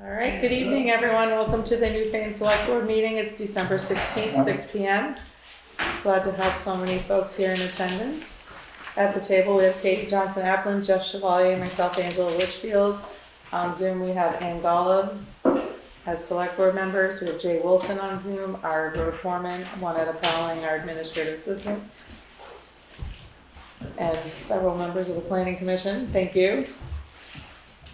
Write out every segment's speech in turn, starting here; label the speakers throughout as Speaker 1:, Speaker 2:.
Speaker 1: All right, good evening, everyone. Welcome to the Newfane Selectboard meeting. It's December 16th, 6 p.m. Glad to have so many folks here in attendance. At the table, we have Katie Johnson-Applin, Jeff Chevalier, myself, Angela Litchfield. On Zoom, we have Ann Golob as select board members. We have Jay Wilson on Zoom, our road foreman, Juanetta Powling, our administrative assistant, and several members of the planning commission. Thank you.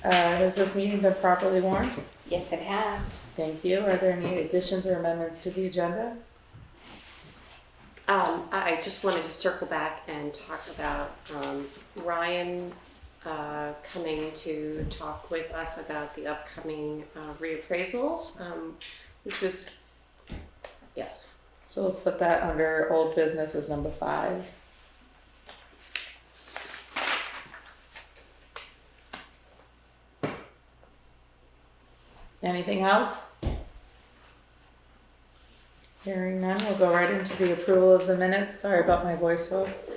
Speaker 1: Has this meeting been properly warned?
Speaker 2: Yes, it has.
Speaker 1: Thank you. Are there any additions or amendments to the agenda?
Speaker 2: I just wanted to circle back and talk about Ryan coming to talk with us about the upcoming reappraisals, which was, yes.
Speaker 1: So we'll put that under old business as number 5. Anything else? Hearing none, we'll go right into the approval of the minutes. Sorry about my voice, folks.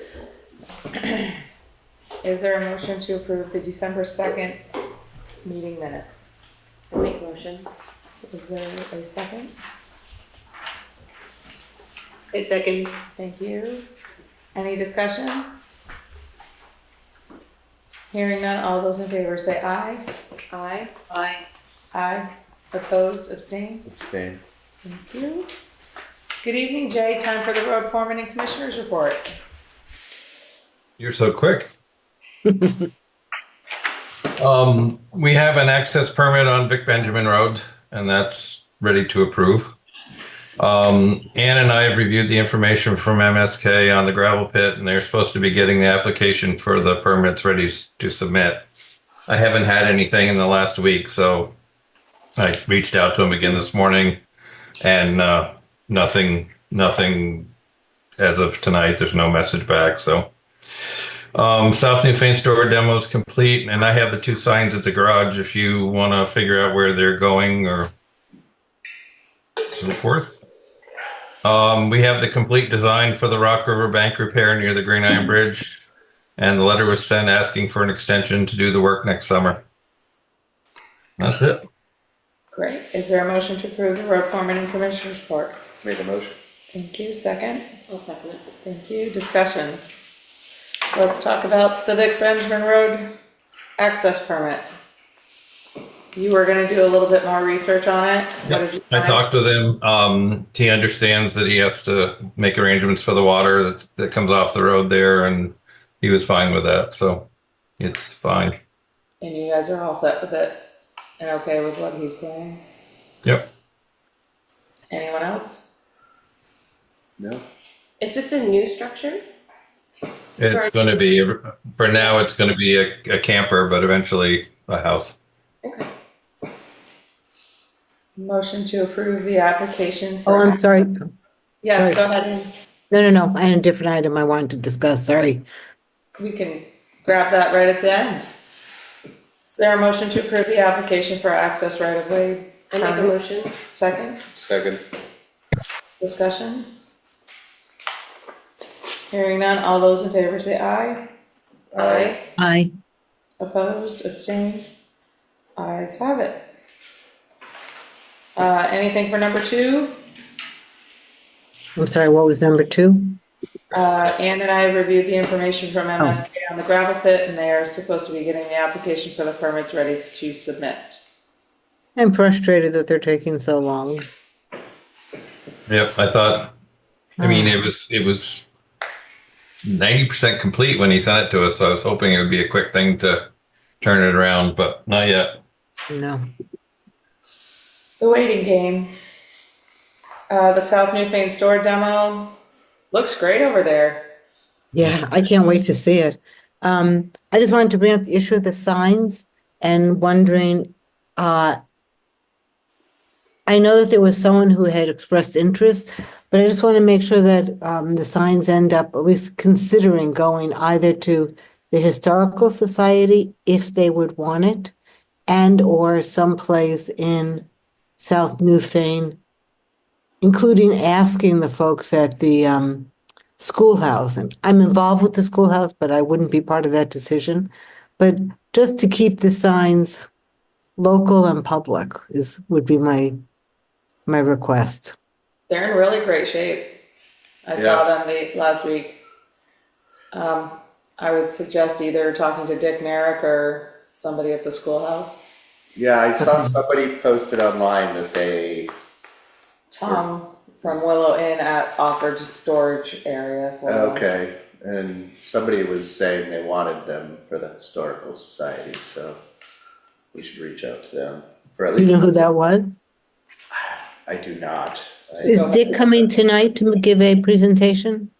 Speaker 1: Is there a motion to approve the December 2nd meeting minutes?
Speaker 2: I'll make a motion.
Speaker 1: Is there a second?
Speaker 3: A second.
Speaker 1: Thank you. Any discussion? Hearing none, all those in favor say aye. Aye.
Speaker 3: Aye.
Speaker 1: Aye. Opposed, abstain?
Speaker 4: Abstain.
Speaker 1: Thank you. Good evening, Jay. Time for the road foreman and commissioners report.
Speaker 5: You're so quick. We have an access permit on Vic Benjamin Road, and that's ready to approve. Ann and I have reviewed the information from MSK on the gravel pit, and they're supposed to be getting the application for the permits ready to submit. I haven't had anything in the last week, so I reached out to him again this morning, and nothing as of tonight. There's no message back. So South Newfane store demo is complete, and I have the 2 signs at the garage if you want to figure out where they're going or so forth. We have the complete design for the Rock River Bank repair near the Green Iron Bridge, and the letter was sent asking for an extension to do the work next summer. That's it.
Speaker 1: Great. Is there a motion to approve the road foreman and commissioners report?
Speaker 4: Make a motion.
Speaker 1: Thank you. Second?
Speaker 2: I'll second it.
Speaker 1: Thank you. Discussion. Let's talk about the Vic Benjamin Rd Access permit. You were going to do a little bit more research on it. What did you
Speaker 5: I
Speaker 1: find?
Speaker 5: talked with him. He understands that he has to make arrangements for the water that comes off the road there, and he was fine with that. So it's fine.
Speaker 1: And you guys are all set with it and okay with what he's planning?
Speaker 5: Yep.
Speaker 1: Anyone else?
Speaker 4: No.
Speaker 2: Is this a new structure?
Speaker 5: It's going to be, for now, it's going to be a camper, but eventually a house.
Speaker 2: Okay.
Speaker 1: Motion to approve the application for.
Speaker 3: Oh, I'm sorry.
Speaker 1: Yes,
Speaker 3: sorry.
Speaker 1: go ahead.
Speaker 3: No. I had a different item I wanted to discuss. Sorry.
Speaker 1: We can grab that right at the end. Is there a motion to approve the application for access right of way?
Speaker 2: I make a motion.
Speaker 1: Second,
Speaker 4: Second.
Speaker 1: discussion. Hearing none, all those in favor say aye.
Speaker 2: Aye.
Speaker 3: Aye.
Speaker 1: Opposed, abstained? Ayes have it. Anything for number 2?
Speaker 3: I'm sorry, what was number 2?
Speaker 1: Ann and I have reviewed the information from MSK on the gravel pit, and they are supposed to be getting the application for the permits ready to submit.
Speaker 3: I'm frustrated that they're taking so long.
Speaker 5: Yep. I mean, it was 90% complete when he sent it to us. So I was hoping it would be a quick thing to turn it around, but not yet.
Speaker 3: No.
Speaker 1: The waiting game. The South Newfane store demo looks great over there.
Speaker 3: Yeah, I can't wait to see it. I just wanted to bring up the issue of the signs and wondering, I know that there was someone who had expressed interest, but I just want to make sure that the signs end up at least considering going either to the Historical Society if they would want it, and or someplace in South Newfane, including asking the folks at the schoolhouse. And I'm involved with the schoolhouse, but I wouldn't be part of that decision. But just to keep the signs local and public would be my request.
Speaker 1: They're in really great shape. I saw them last week. I would suggest either talking to Dick Marek or somebody at the schoolhouse.
Speaker 4: Yeah, I saw somebody posted online that they,
Speaker 1: Tom from Willow Inn offered storage area. For them.
Speaker 4: okay, and somebody was saying they wanted them for the Historical Society, so we should reach out to them for at
Speaker 3: Do you
Speaker 4: least.
Speaker 3: know who that was?
Speaker 4: I do not.
Speaker 3: Is Dick coming tonight to give a presentation?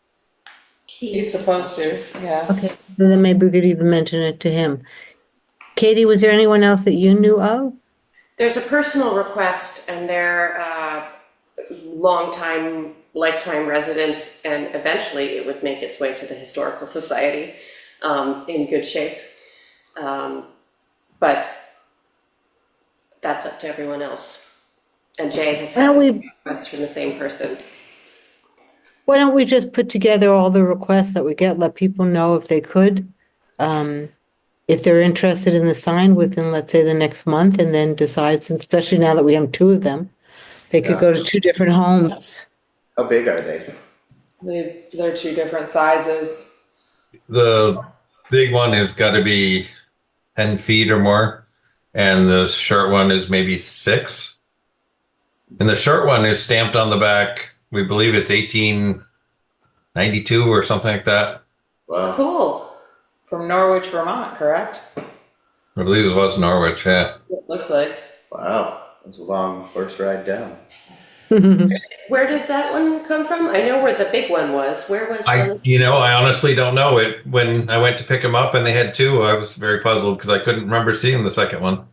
Speaker 1: He's supposed to, yeah.
Speaker 3: Okay, then maybe we could even mention it to him. Katie, was there anyone else that you knew of?
Speaker 2: There's a personal request, and they're lifetime residents, and eventually it would make its way to the Historical Society in good shape. But that's up to everyone else. And Jay has had this request from the same person.
Speaker 3: Why don't we just put together all the requests that we get, let people know if they could, if they're interested in the sign within, let's say, the next month, and then decide, since especially now that we have two of them, they could go to two different homes.
Speaker 4: How big are they?
Speaker 1: They're two different sizes.
Speaker 5: The big one has got to be 10 feet or more, and the short one is maybe 6. And the short one is stamped on the back. We believe it's 1892 or something like that.
Speaker 4: Wow.
Speaker 2: Cool.
Speaker 1: From Norwich, Vermont, correct?
Speaker 5: I believe it was Norwich, yeah.
Speaker 1: It looks like.
Speaker 4: Wow, that's a long horse ride down.
Speaker 2: Where did that one come from? I know where the big one was. Where was
Speaker 5: I honestly don't know it. When I went to pick them up and they had 2, I was very puzzled because I couldn't remember seeing the second one.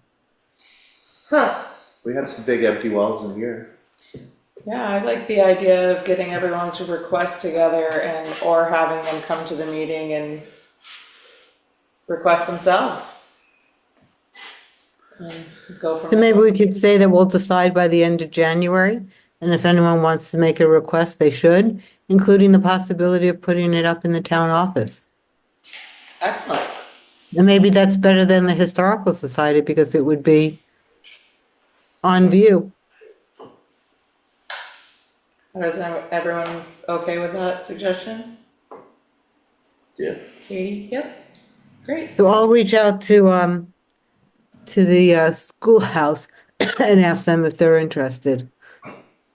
Speaker 2: Huh.
Speaker 4: We have some big empty walls in here.
Speaker 1: Yeah, I like the idea of getting everyone's requests together or having them come to the meeting and request themselves. And go from
Speaker 3: So maybe we could say that we'll decide by the end of January, and if anyone wants to make a request, they should, including the possibility of putting it up in the town office.
Speaker 1: Excellent.
Speaker 3: And maybe that's better than the Historical Society because it would be on view.
Speaker 1: Is everyone okay with that suggestion?
Speaker 4: Yeah.
Speaker 1: Katie?
Speaker 2: Yep.
Speaker 1: Great.
Speaker 3: So I'll reach out to the schoolhouse and ask them if they're interested.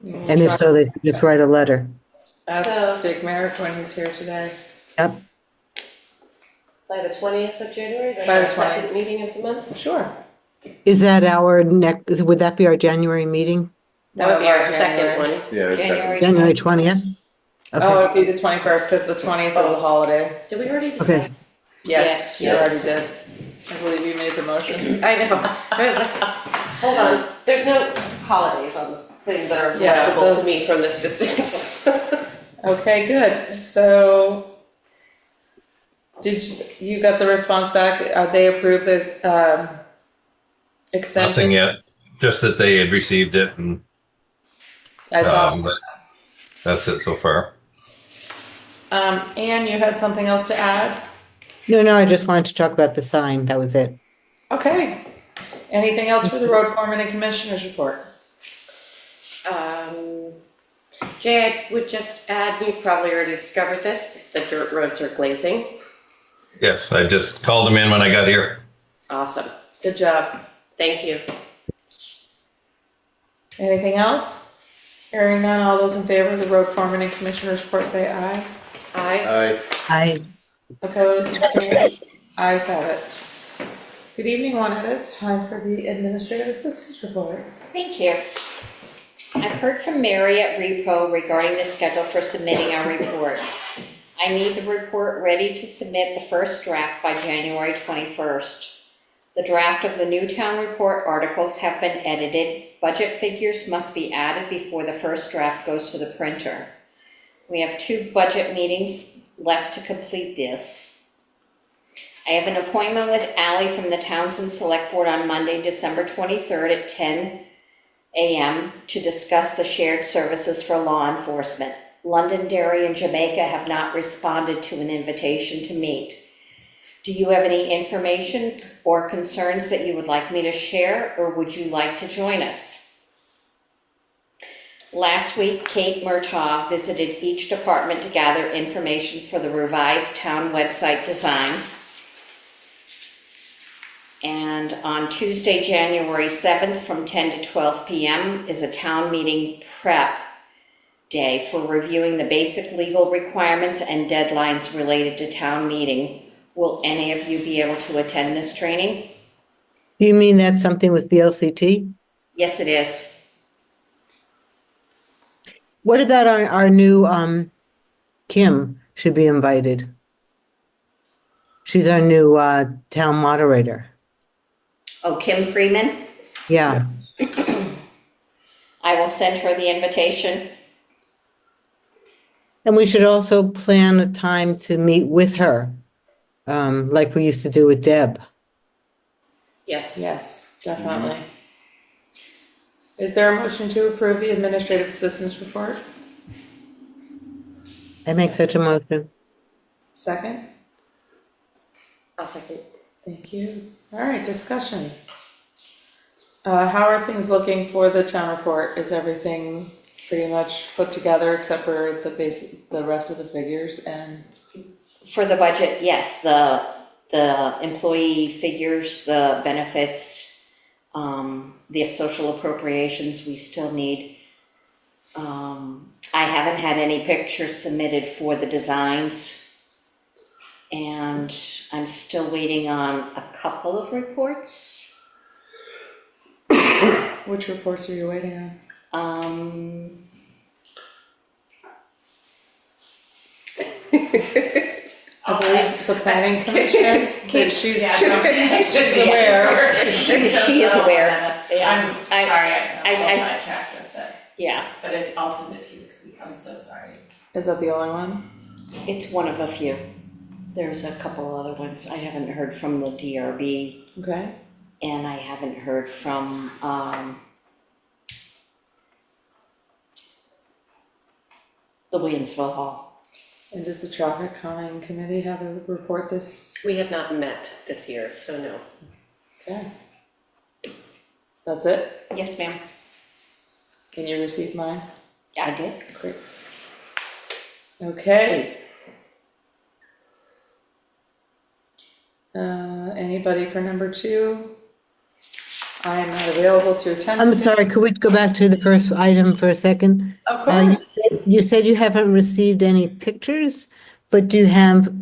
Speaker 3: And if so, they should just write a letter.
Speaker 1: Ask Dick Marek when he's here today.
Speaker 3: Yep.
Speaker 2: By the 20th of January? That's
Speaker 1: By the
Speaker 2: our
Speaker 1: 20th.
Speaker 2: second meeting of the month?
Speaker 1: Sure.
Speaker 3: Is that our next, would that be our January meeting?
Speaker 2: That would be our
Speaker 1: January.
Speaker 2: second one.
Speaker 4: Yeah, it's
Speaker 6: January.
Speaker 3: January 20th?
Speaker 1: Oh,
Speaker 3: Okay,
Speaker 1: it'd be the 21st because the 20th is a holiday.
Speaker 2: Did we already decide?
Speaker 3: okay.
Speaker 1: Yes, you
Speaker 2: Yes.
Speaker 1: already did. I believe you made the motion.
Speaker 2: I know. I was like, hold on. There's no holidays on the thing that are
Speaker 1: Yeah,
Speaker 2: legible to
Speaker 1: those-
Speaker 2: me from this distance.
Speaker 1: Okay, good. So, you got the response back? They approved the extension?
Speaker 5: Nothing yet, just that they had received it, and
Speaker 1: I saw.
Speaker 5: but that's it so far.
Speaker 1: Anne, you had something else to add?
Speaker 3: No, I just wanted to talk about the sign. That was it.
Speaker 1: Okay. Anything else for the road foreman and commissioners report?
Speaker 2: Jay, I would just add, you've probably already discovered this, the dirt roads are glazing.
Speaker 5: Yes, I just called them in when I got here.
Speaker 2: Awesome.
Speaker 1: Good job.
Speaker 2: Thank you.
Speaker 1: Anything else? Hearing none, all those in favor of the road foreman and commissioners report say aye.
Speaker 2: Aye.
Speaker 3: I
Speaker 1: Opposed, abstained, ayes have it. Good evening, Juanetta. It's time for the administrative assistant's report.
Speaker 6: Thank you. I've heard from Mary at Repo regarding the schedule for submitting our report. I need the report ready to submit the first draft by January 21st. The draft of the new town report articles have been edited. Budget figures must be added before the first draft goes to the printer. We have 2 budget meetings left to complete this. I have an appointment with Ally from the Townsend Select Board on Monday, December 23rd at 10 a.m. to discuss the shared services for law enforcement. Londonderry and Jamaica have not responded to an invitation to meet. Do you have any information or concerns that you would like me to share, or would you like to join us? Last week, Kate Murtaugh visited each department to gather information for the revised town website design. And on Tuesday, January 7th, from 10 to 12 p.m. is a town meeting prep day for reviewing the basic legal requirements and deadlines related to town meeting. Will any of you be able to attend this training?
Speaker 3: Do you mean that's something with VLCT?
Speaker 6: Yes, it is.
Speaker 3: What about our new, Kim should be invited? She's our new, town moderator.
Speaker 6: Oh, Kim Freeman?
Speaker 3: Yeah.
Speaker 6: I will send her the invitation.
Speaker 3: And we should also plan a time to meet with her, like we used to do with Deb.
Speaker 2: Yes.
Speaker 1: Yes, definitely. Is there a motion to approve the administrative assistance report?
Speaker 3: I make such a motion.
Speaker 1: Second?
Speaker 2: I'll second.
Speaker 1: Thank you. All right, discussion. How are things looking for the town report? Is everything pretty much put together except for the rest of the figures and?
Speaker 6: For the budget, yes, the employee figures, the benefits, the social appropriations we still need. I haven't had any pictures submitted for the designs. And I'm still waiting on a couple of reports.
Speaker 1: Which reports are you waiting on? I believe the planning commission. She's aware.
Speaker 6: She is aware.
Speaker 7: I'm
Speaker 6: I-
Speaker 7: sorry,
Speaker 6: I-
Speaker 7: I'm sidetracked with it,
Speaker 6: Yeah,
Speaker 7: but I'll submit to you this week, I'm so sorry.
Speaker 1: Is that the only one?
Speaker 6: it's one of a few. There's a couple other ones. I haven't heard from the DRB,
Speaker 1: Okay.
Speaker 6: and I haven't heard from, the Williamsville Hall.
Speaker 1: And does the traffic calming committee have a report this?
Speaker 2: We have not met this year, so no.
Speaker 1: Okay. That's it?
Speaker 6: Yes, ma'am.
Speaker 1: And you received mine?
Speaker 6: I did.
Speaker 1: Great. Okay. Anybody for number 2? I am not available to attend.
Speaker 3: I'm sorry, could we go back to the first item for a second?
Speaker 1: Of course.
Speaker 3: You said you haven't received any pictures, but do you have,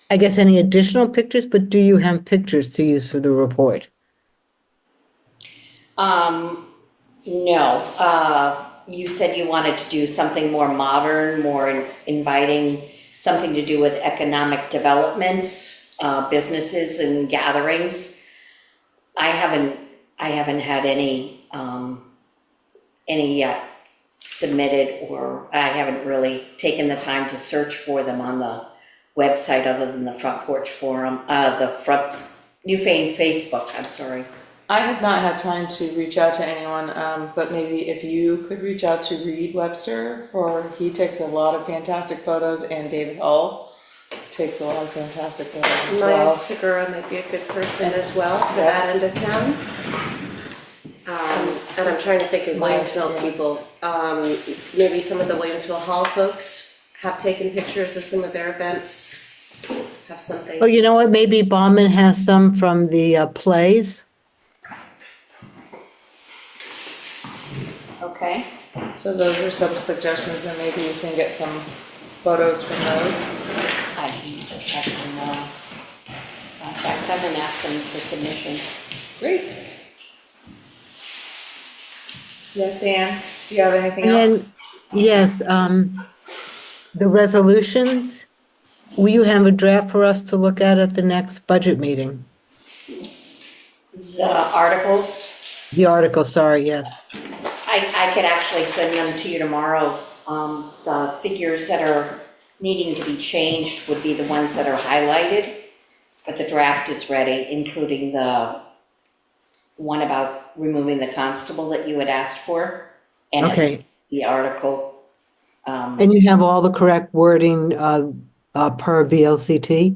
Speaker 3: I guess, any additional pictures, but do you have pictures to use for the report?
Speaker 6: No, you said you wanted to do something more modern, more inviting, something to do with economic development, businesses and gatherings. I haven't had any yet submitted, or I haven't really taken the time to search for them on the website other than the Front Porch Forum, the Newfane Facebook, I'm sorry.
Speaker 1: I have not had time to reach out to anyone, but maybe if you could reach out to Reed Webster, he takes a lot of fantastic photos, and David Hull takes a lot of fantastic photos as
Speaker 2: Maya
Speaker 1: well.
Speaker 2: Segura might be a good person as well for
Speaker 1: Yeah.
Speaker 2: that end of town. And I'm trying to think of
Speaker 1: Maya
Speaker 2: Williamsville
Speaker 1: Segura.
Speaker 2: people. Maybe some of the Williamsville Hall folks have taken pictures of some of their events, have something.
Speaker 3: Oh, you know what, maybe Bauman has some from the plays?
Speaker 6: Okay.
Speaker 1: So those are some suggestions, and maybe you can get some photos from those.
Speaker 6: I can contact them and ask them for submissions.
Speaker 1: Great. Yes, Anne, do you have anything
Speaker 3: And
Speaker 1: else?
Speaker 3: then, yes, the resolutions, will you have a draft for us to look at the next budget meeting?
Speaker 6: The articles,
Speaker 3: The article, sorry, yes.
Speaker 6: I could actually send them to you tomorrow. The figures that are needing to be changed would be the ones that are highlighted, but the draft is ready, including the one about removing the constable that you had asked for. And
Speaker 3: Okay,
Speaker 6: the article,
Speaker 3: and you have all the correct wording per VLCT?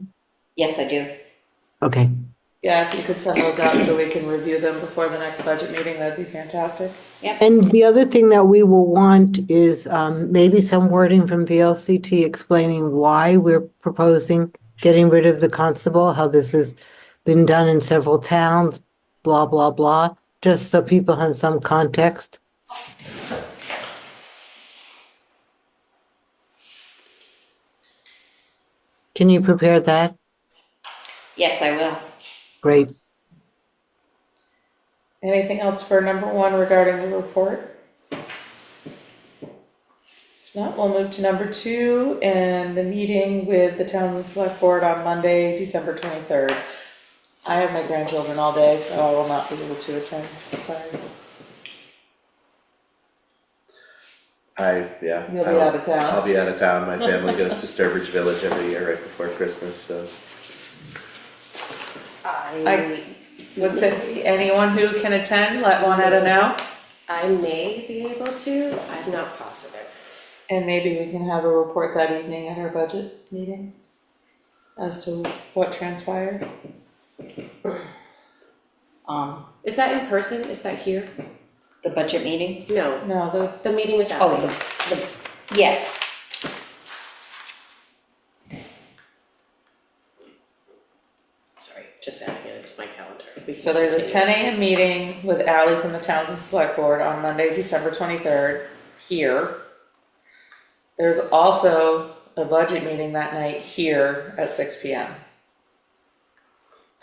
Speaker 6: Yes, I do.
Speaker 3: Okay.
Speaker 1: Yeah, if you could send those out so we can review them before the next budget meeting, that'd be fantastic.
Speaker 3: And the other thing that we will want is maybe some wording from VLCT explaining why we're proposing getting rid of the constable, how this has been done in several towns, blah, blah, blah, just so people have some context. Can you prepare that?
Speaker 6: Yes, I will.
Speaker 3: Great.
Speaker 1: Anything else for number one regarding the report? If not, we'll move to number two and the meeting with the Townsend Select Board on Monday, December 23rd. I have my grandchildren all day, so I will not be able to attend. Sorry. You'll be out of town.
Speaker 4: I'll be out of town. My family goes to Sturbridge Village every year right before Christmas, so.
Speaker 1: I would say anyone who can attend, let Juanetta know.
Speaker 2: I may be able to, I'm not positive.
Speaker 1: And maybe we can have a report that evening at our budget meeting as to what transpired.
Speaker 2: Is that in person? Is that here?
Speaker 6: The budget meeting?
Speaker 2: No,
Speaker 1: No,
Speaker 2: the meeting with
Speaker 6: Oh,
Speaker 2: Ally.
Speaker 6: yes.
Speaker 2: Sorry, just adding it into my calendar.
Speaker 1: so there's a 10 a.m. meeting with Ally from the Townsend Select Board on Monday, December 23rd, here. There's also a budget meeting that night here at 6 p.m.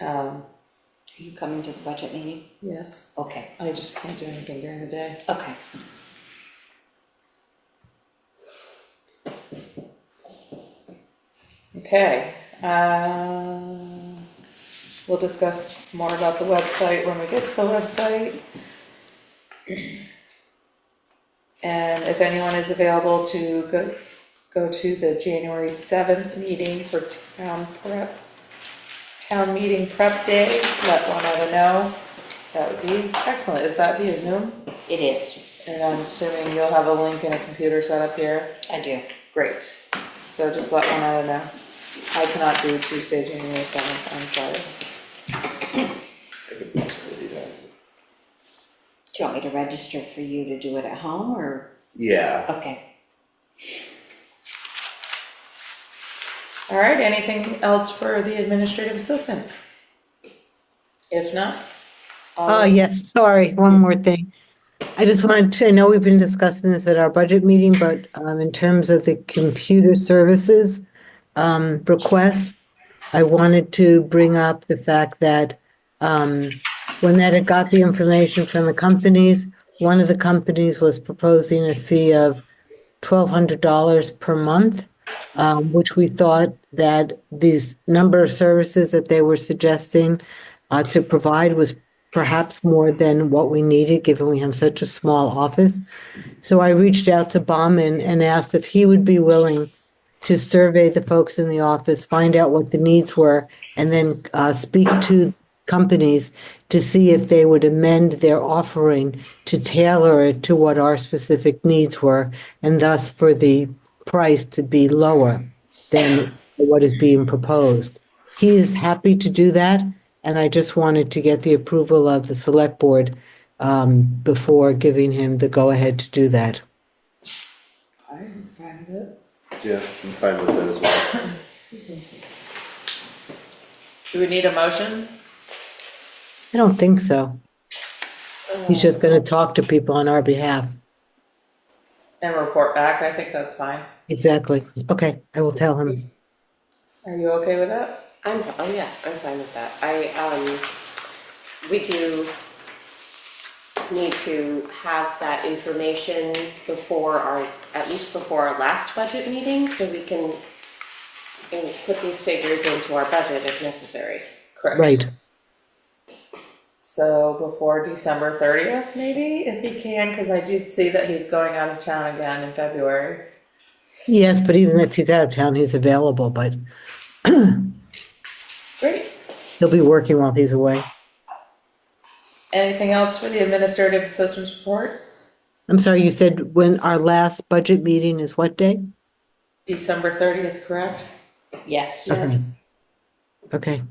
Speaker 6: Are you coming to the budget meeting?
Speaker 1: Yes,
Speaker 6: Okay,
Speaker 1: I just can't do anything during the day.
Speaker 6: okay.
Speaker 1: Okay, we'll discuss more about the website when we get to the website. And if anyone is available to go to the January 7th meeting for town meeting prep day, let one other know. That would be excellent. Is that via Zoom?
Speaker 6: It is.
Speaker 1: And I'm assuming you'll have a link and a computer set up here?
Speaker 6: I do.
Speaker 1: Great. So just let one other know. I cannot do Tuesday, January 7th, I'm sorry.
Speaker 4: I could possibly do that.
Speaker 6: Do you want me to register for you to do it at home or?
Speaker 4: Yeah,
Speaker 6: Okay.
Speaker 1: All right, anything else for the administrative assistant? If not?
Speaker 3: Oh, yes, sorry, one more thing. I just wanted to, I know we've been discussing this at our budget meeting, but in terms of the computer services requests, I wanted to bring up the fact that when that had got the information from the companies, one of the companies was proposing a fee of $1,200 per month, which we thought that these number of services that they were suggesting to provide was perhaps more than what we needed, given we have such a small office. So I reached out to Bauman and asked if he would be willing to survey the folks in the office, find out what the needs were, and then speak to companies to see if they would amend their offering to tailor it to what our specific needs were, and thus for the price to be lower than what is being proposed. He is happy to do that, and I just wanted to get the approval of the select board before giving him the go-ahead to do that.
Speaker 1: I'm fine with it.
Speaker 4: yeah, I'm fine with that as well.
Speaker 1: Excuse me. Do we need a motion?
Speaker 3: I don't think so. He's just going to talk to people on our behalf.
Speaker 1: And report back, I think that's fine.
Speaker 3: Exactly. Okay, I will tell him.
Speaker 1: Are you okay with that?
Speaker 2: I'm fine with that. We do need to have that information at least before our last budget meeting, so we can put these figures into our budget if necessary.
Speaker 1: Correct.
Speaker 3: Right.
Speaker 1: So before December 30th, maybe, if he can, because I did see that he's going out of town again in February.
Speaker 3: Yes, but even if he's out of town, he's available, but
Speaker 1: Great.
Speaker 3: he'll be working while he's away.
Speaker 1: Anything else for the administrative assistant's report?
Speaker 3: I'm sorry, you said when our last budget meeting is what day?
Speaker 1: December 30th, correct?
Speaker 6: Yes.
Speaker 1: Yes.
Speaker 3: Okay,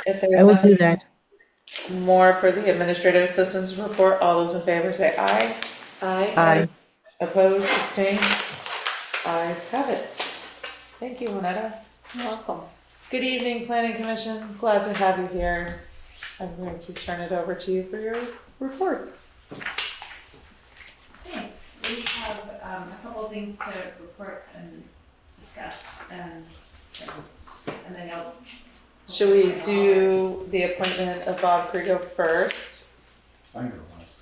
Speaker 1: If
Speaker 3: I
Speaker 1: there's
Speaker 3: will do
Speaker 1: nothing
Speaker 3: that.
Speaker 1: more for the administrative assistance report, all those in favor say aye.
Speaker 3: Aye.
Speaker 1: Opposed, abstained? Ayes have it. Thank you, Juanetta.
Speaker 2: You're welcome.
Speaker 1: Good evening, Planning Commission. Glad to have you here. I'm going to turn it over to you for your reports.
Speaker 7: Thanks. We have a couple of things to report and discuss, and then you'll.
Speaker 1: Should we do the appointment of Bob Crego first?
Speaker 8: I know once.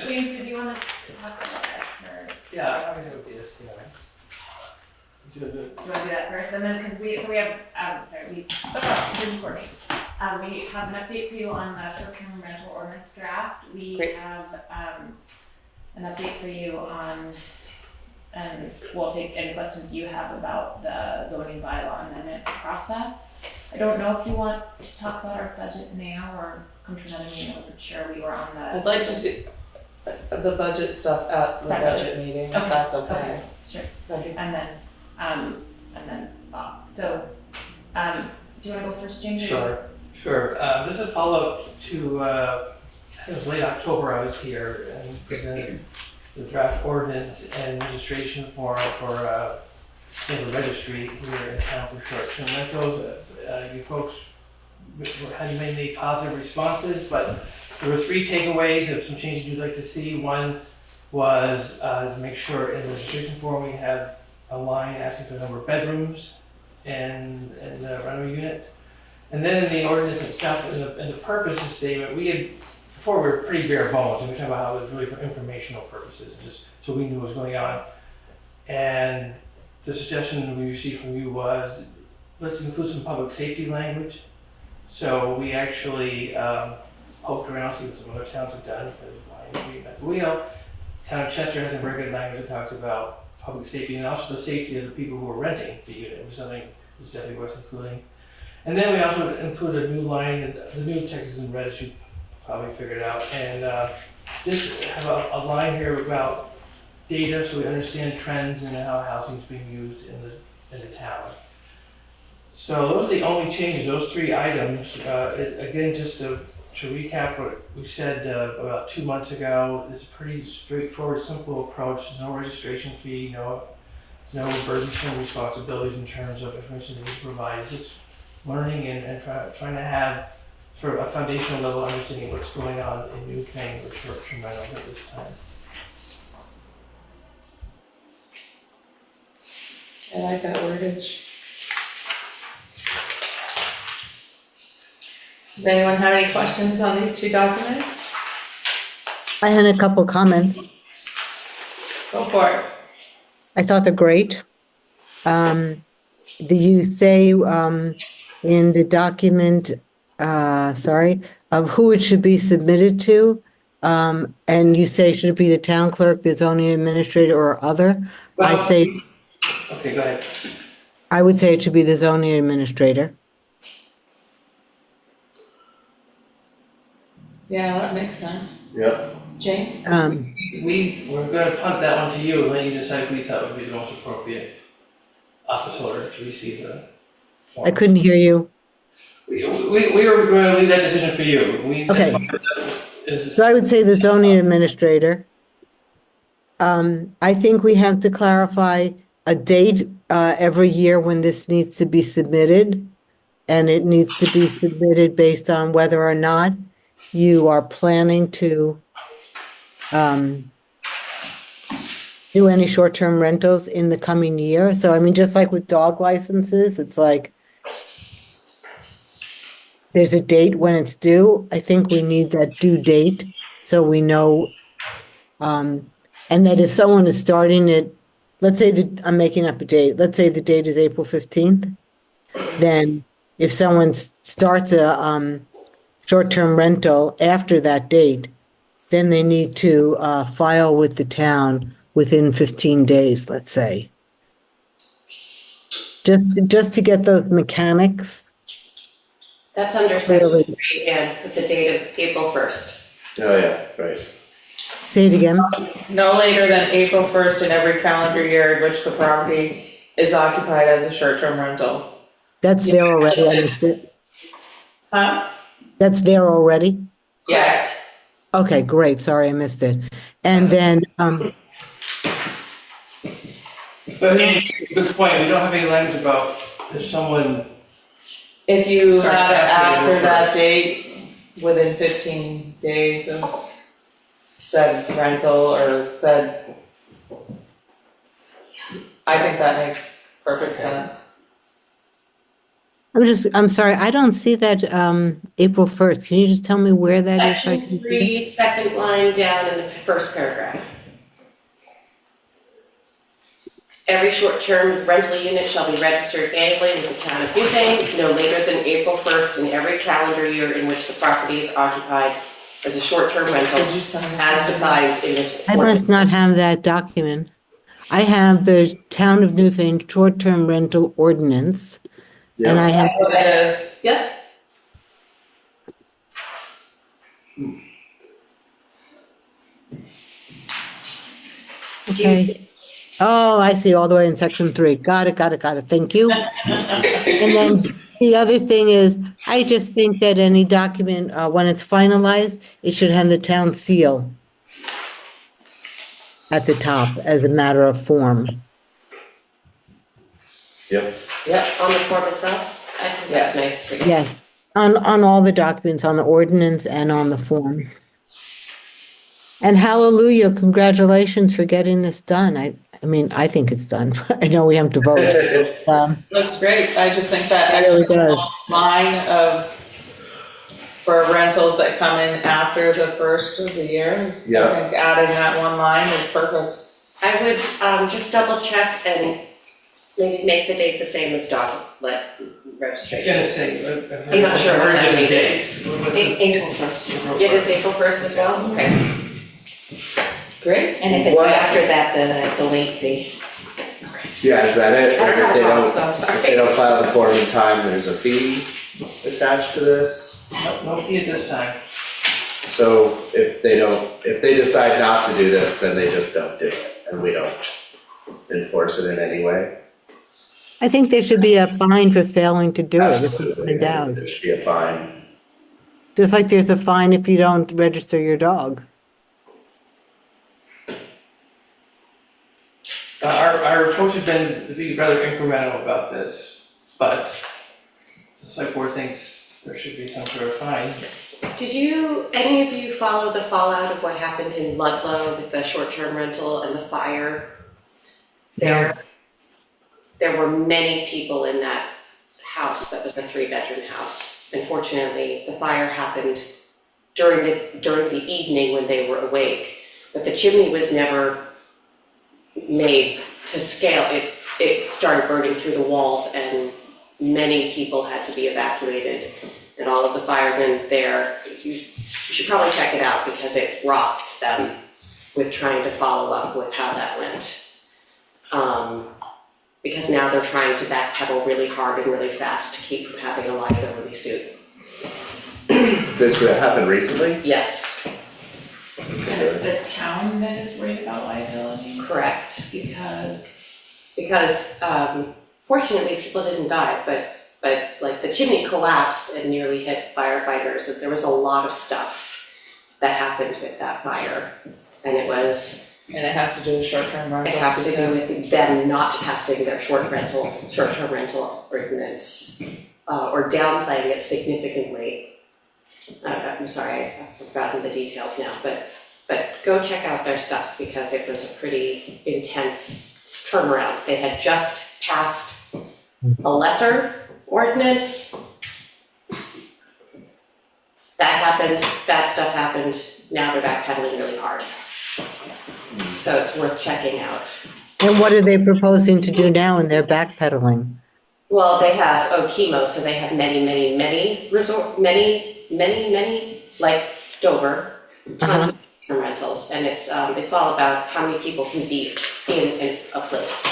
Speaker 7: James, did you want to talk about that, or
Speaker 9: Yeah, I'm gonna do this, you know.
Speaker 7: do you want to do that first? And then, because we have, good recording. We have an update for you on the short-term rental ordinance draft. We
Speaker 1: Great.
Speaker 7: have an update for you on, and we'll take any questions you have about the zoning bylaw amendment process. I don't know if you want to talk about our budget now or come to another meeting. I wasn't sure we were on the.
Speaker 1: I'd like to do the budget stuff at the
Speaker 7: Separately.
Speaker 1: budget meeting, if
Speaker 7: Okay,
Speaker 1: that's okay.
Speaker 7: Sure.
Speaker 1: Thank you.
Speaker 7: And then Bob. So, do you want to go first, James?
Speaker 9: Sure. This is a follow-up to, I think it was late October I was here and presented the draft ordinance and registration form for the registry here in town for short-term rentals. You folks had many positive responses, but there were 3 takeaways of some changes you'd like to see. One was to make sure in the registration form we have a line asking for the number of bedrooms in the rental unit. And then in the ordinance itself, in the purposes statement, before we were pretty bare bones, and we talked about how it was really for informational purposes, just so we knew what was going on. And the suggestion we received from you was, let's include some public safety language. So we actually poked around, see what some other towns have done, at the wheel. Town of Chester has a very good language that talks about public safety and also the safety of the people who are renting the unit, which is something that's definitely worth including. And then we also included a new line, and the new Texas and Redis, you probably figured out, and just have a line here about data so we understand trends and how housing is being used in the town. So those are the only changes, those 3 items. Again, just to recap what we said about 2 months ago, it's a pretty straightforward, simple approach. There's no registration fee, no burdensome responsibilities in terms of information that we provide. It's just learning and trying to have sort of a foundational level understanding of what's going on in Newfane with short-term rentals at this time.
Speaker 1: I like that wordage. Does anyone have any questions on these 2 documents?
Speaker 3: I had a couple comments.
Speaker 1: Go for it.
Speaker 3: I thought they're great. You say in the document, of who it should be submitted to, and you say should it be the town clerk, the zoning administrator, or other?
Speaker 9: Okay, go ahead.
Speaker 3: I would say it should be the zoning administrator.
Speaker 1: Yeah, that makes sense.
Speaker 4: Yep.
Speaker 1: James?
Speaker 9: We're going to punt that one to you and let you decide who you thought would be the most appropriate office holder to receive the form.
Speaker 3: I couldn't hear you.
Speaker 9: We were going to leave that decision for you.
Speaker 3: Okay. So I would say the zoning administrator. I think we have to clarify a date every year when this needs to be submitted. And it needs to be submitted based on whether or not you are planning to do any short-term rentals in the coming year. So, I mean, just like with dog licenses, it's like there's a date when it's due. I think we need that due date so we know. And that if someone is starting it, let's say that I'm making up a date. Let's say the date is April 15th. Then if someone starts a short-term rental after that date, then they need to file with the town within 15 days, let's say. Just to get those mechanics.
Speaker 2: That's under section 3, and with the date of April 1st.
Speaker 4: Oh, yeah, right.
Speaker 3: Say it again.
Speaker 1: No later than April 1st in every calendar year in which the property is occupied as a short-term rental.
Speaker 3: That's there already, I missed it.
Speaker 1: Huh?
Speaker 3: That's there already?
Speaker 1: Yes.
Speaker 3: Okay, great, sorry, I missed it. And then,
Speaker 9: But Andy, good point, we don't have any language about if someone,
Speaker 1: If you
Speaker 9: Sorry,
Speaker 1: have it
Speaker 9: after April
Speaker 1: after that
Speaker 9: 1st.
Speaker 1: date, within 15 days of said rental or said, I think that makes perfect sense.
Speaker 3: I'm sorry, I don't see that, April 1st. Can you just tell me where that is? so I
Speaker 2: Section
Speaker 3: can see
Speaker 2: 3, second line down in the first paragraph. Every short-term rental unit shall be registered annually with the town of Newfane no later than April 1st in every calendar year in which the property is occupied as a short-term rental
Speaker 1: Did you sign this?
Speaker 2: as defined in this
Speaker 3: I
Speaker 2: ordinance.
Speaker 3: must not have that document. I have the Town of Newfane short-term rental ordinance, and I have,
Speaker 1: That's what it is.
Speaker 2: Yep.
Speaker 3: okay. Oh, I see, all the way in section 3. Got it, thank you. And then the other thing is, I just think that any document, when it's finalized, it should have the town seal at the top as a matter of form.
Speaker 4: Yep.
Speaker 2: Yep, on the form itself. I think that's nice too.
Speaker 3: Yes, on all the documents, on the ordinance and on the form. And hallelujah, congratulations for getting this done. I mean, I think it's done. I know we have to vote.
Speaker 1: Looks great. I just think that
Speaker 3: It really
Speaker 1: extra
Speaker 3: does.
Speaker 1: line of, for rentals that come in after the first of the year.
Speaker 4: Yeah.
Speaker 1: I think adding that one line is perfect.
Speaker 2: I would just double check and maybe make the date the same as dog registration.
Speaker 9: gonna say.
Speaker 2: I'm not sure what
Speaker 9: I've heard
Speaker 2: that
Speaker 9: different
Speaker 2: date
Speaker 9: dates.
Speaker 2: is. April 1st. It is April 1st as well? Okay.
Speaker 1: Great.
Speaker 6: And if it's
Speaker 4: What?
Speaker 6: after that, then it's a late fee.
Speaker 4: Yeah, is that it?
Speaker 2: I don't
Speaker 4: Like,
Speaker 2: have
Speaker 4: if
Speaker 2: a problem, so I'm
Speaker 4: if they
Speaker 2: sorry.
Speaker 4: don't file the form in time, there's a fee attached to this?
Speaker 9: No fee at this time.
Speaker 4: So if they decide not to do this, then they just don't do it, and we don't enforce it in any way?
Speaker 3: I think there should be a fine for failing to do it if you
Speaker 4: Absolutely.
Speaker 3: find out.
Speaker 4: There should be a fine.
Speaker 3: Just like there's a fine if you don't register your dog.
Speaker 9: Our approach has been to be rather incremental about this, but the select board thinks there should be some sort of fine.
Speaker 2: Did any of you follow the fallout of what happened in Ludlow with the short-term rental and the fire there? There were many people in that house that was a 3-bedroom house. Unfortunately, the fire happened during the evening when they were awake, but the chimney was never made to scale. It started burning through the walls and many people had to be evacuated. And all of the firemen there, you should probably check it out because it rocked them with trying to follow up with how that went. Because now they're trying to backpedal really hard and really fast to keep from having a liability suit.
Speaker 4: This happened recently?
Speaker 2: Yes,
Speaker 7: And it's the town that is worried about liability
Speaker 2: correct.
Speaker 7: because
Speaker 2: Fortunately, people didn't die, but like the chimney collapsed and nearly hit firefighters, and there was a lot of stuff that happened with that fire. And it
Speaker 1: has to do with short-term rentals.
Speaker 2: has to do with them not passing their short-term rental ordinance, or downplaying it significantly. I'm sorry, I've forgotten the details now, but go check out their stuff because it was a pretty intense turnaround. They had just passed a lesser ordinance. That happened, bad stuff happened, now they're backpedaling really hard. So it's worth checking out.
Speaker 3: And what are they proposing to do now in their backpedaling?
Speaker 2: Well, they have chemo, so they have many, like Dover, tons of rentals, and it's all about how many people can be in a place.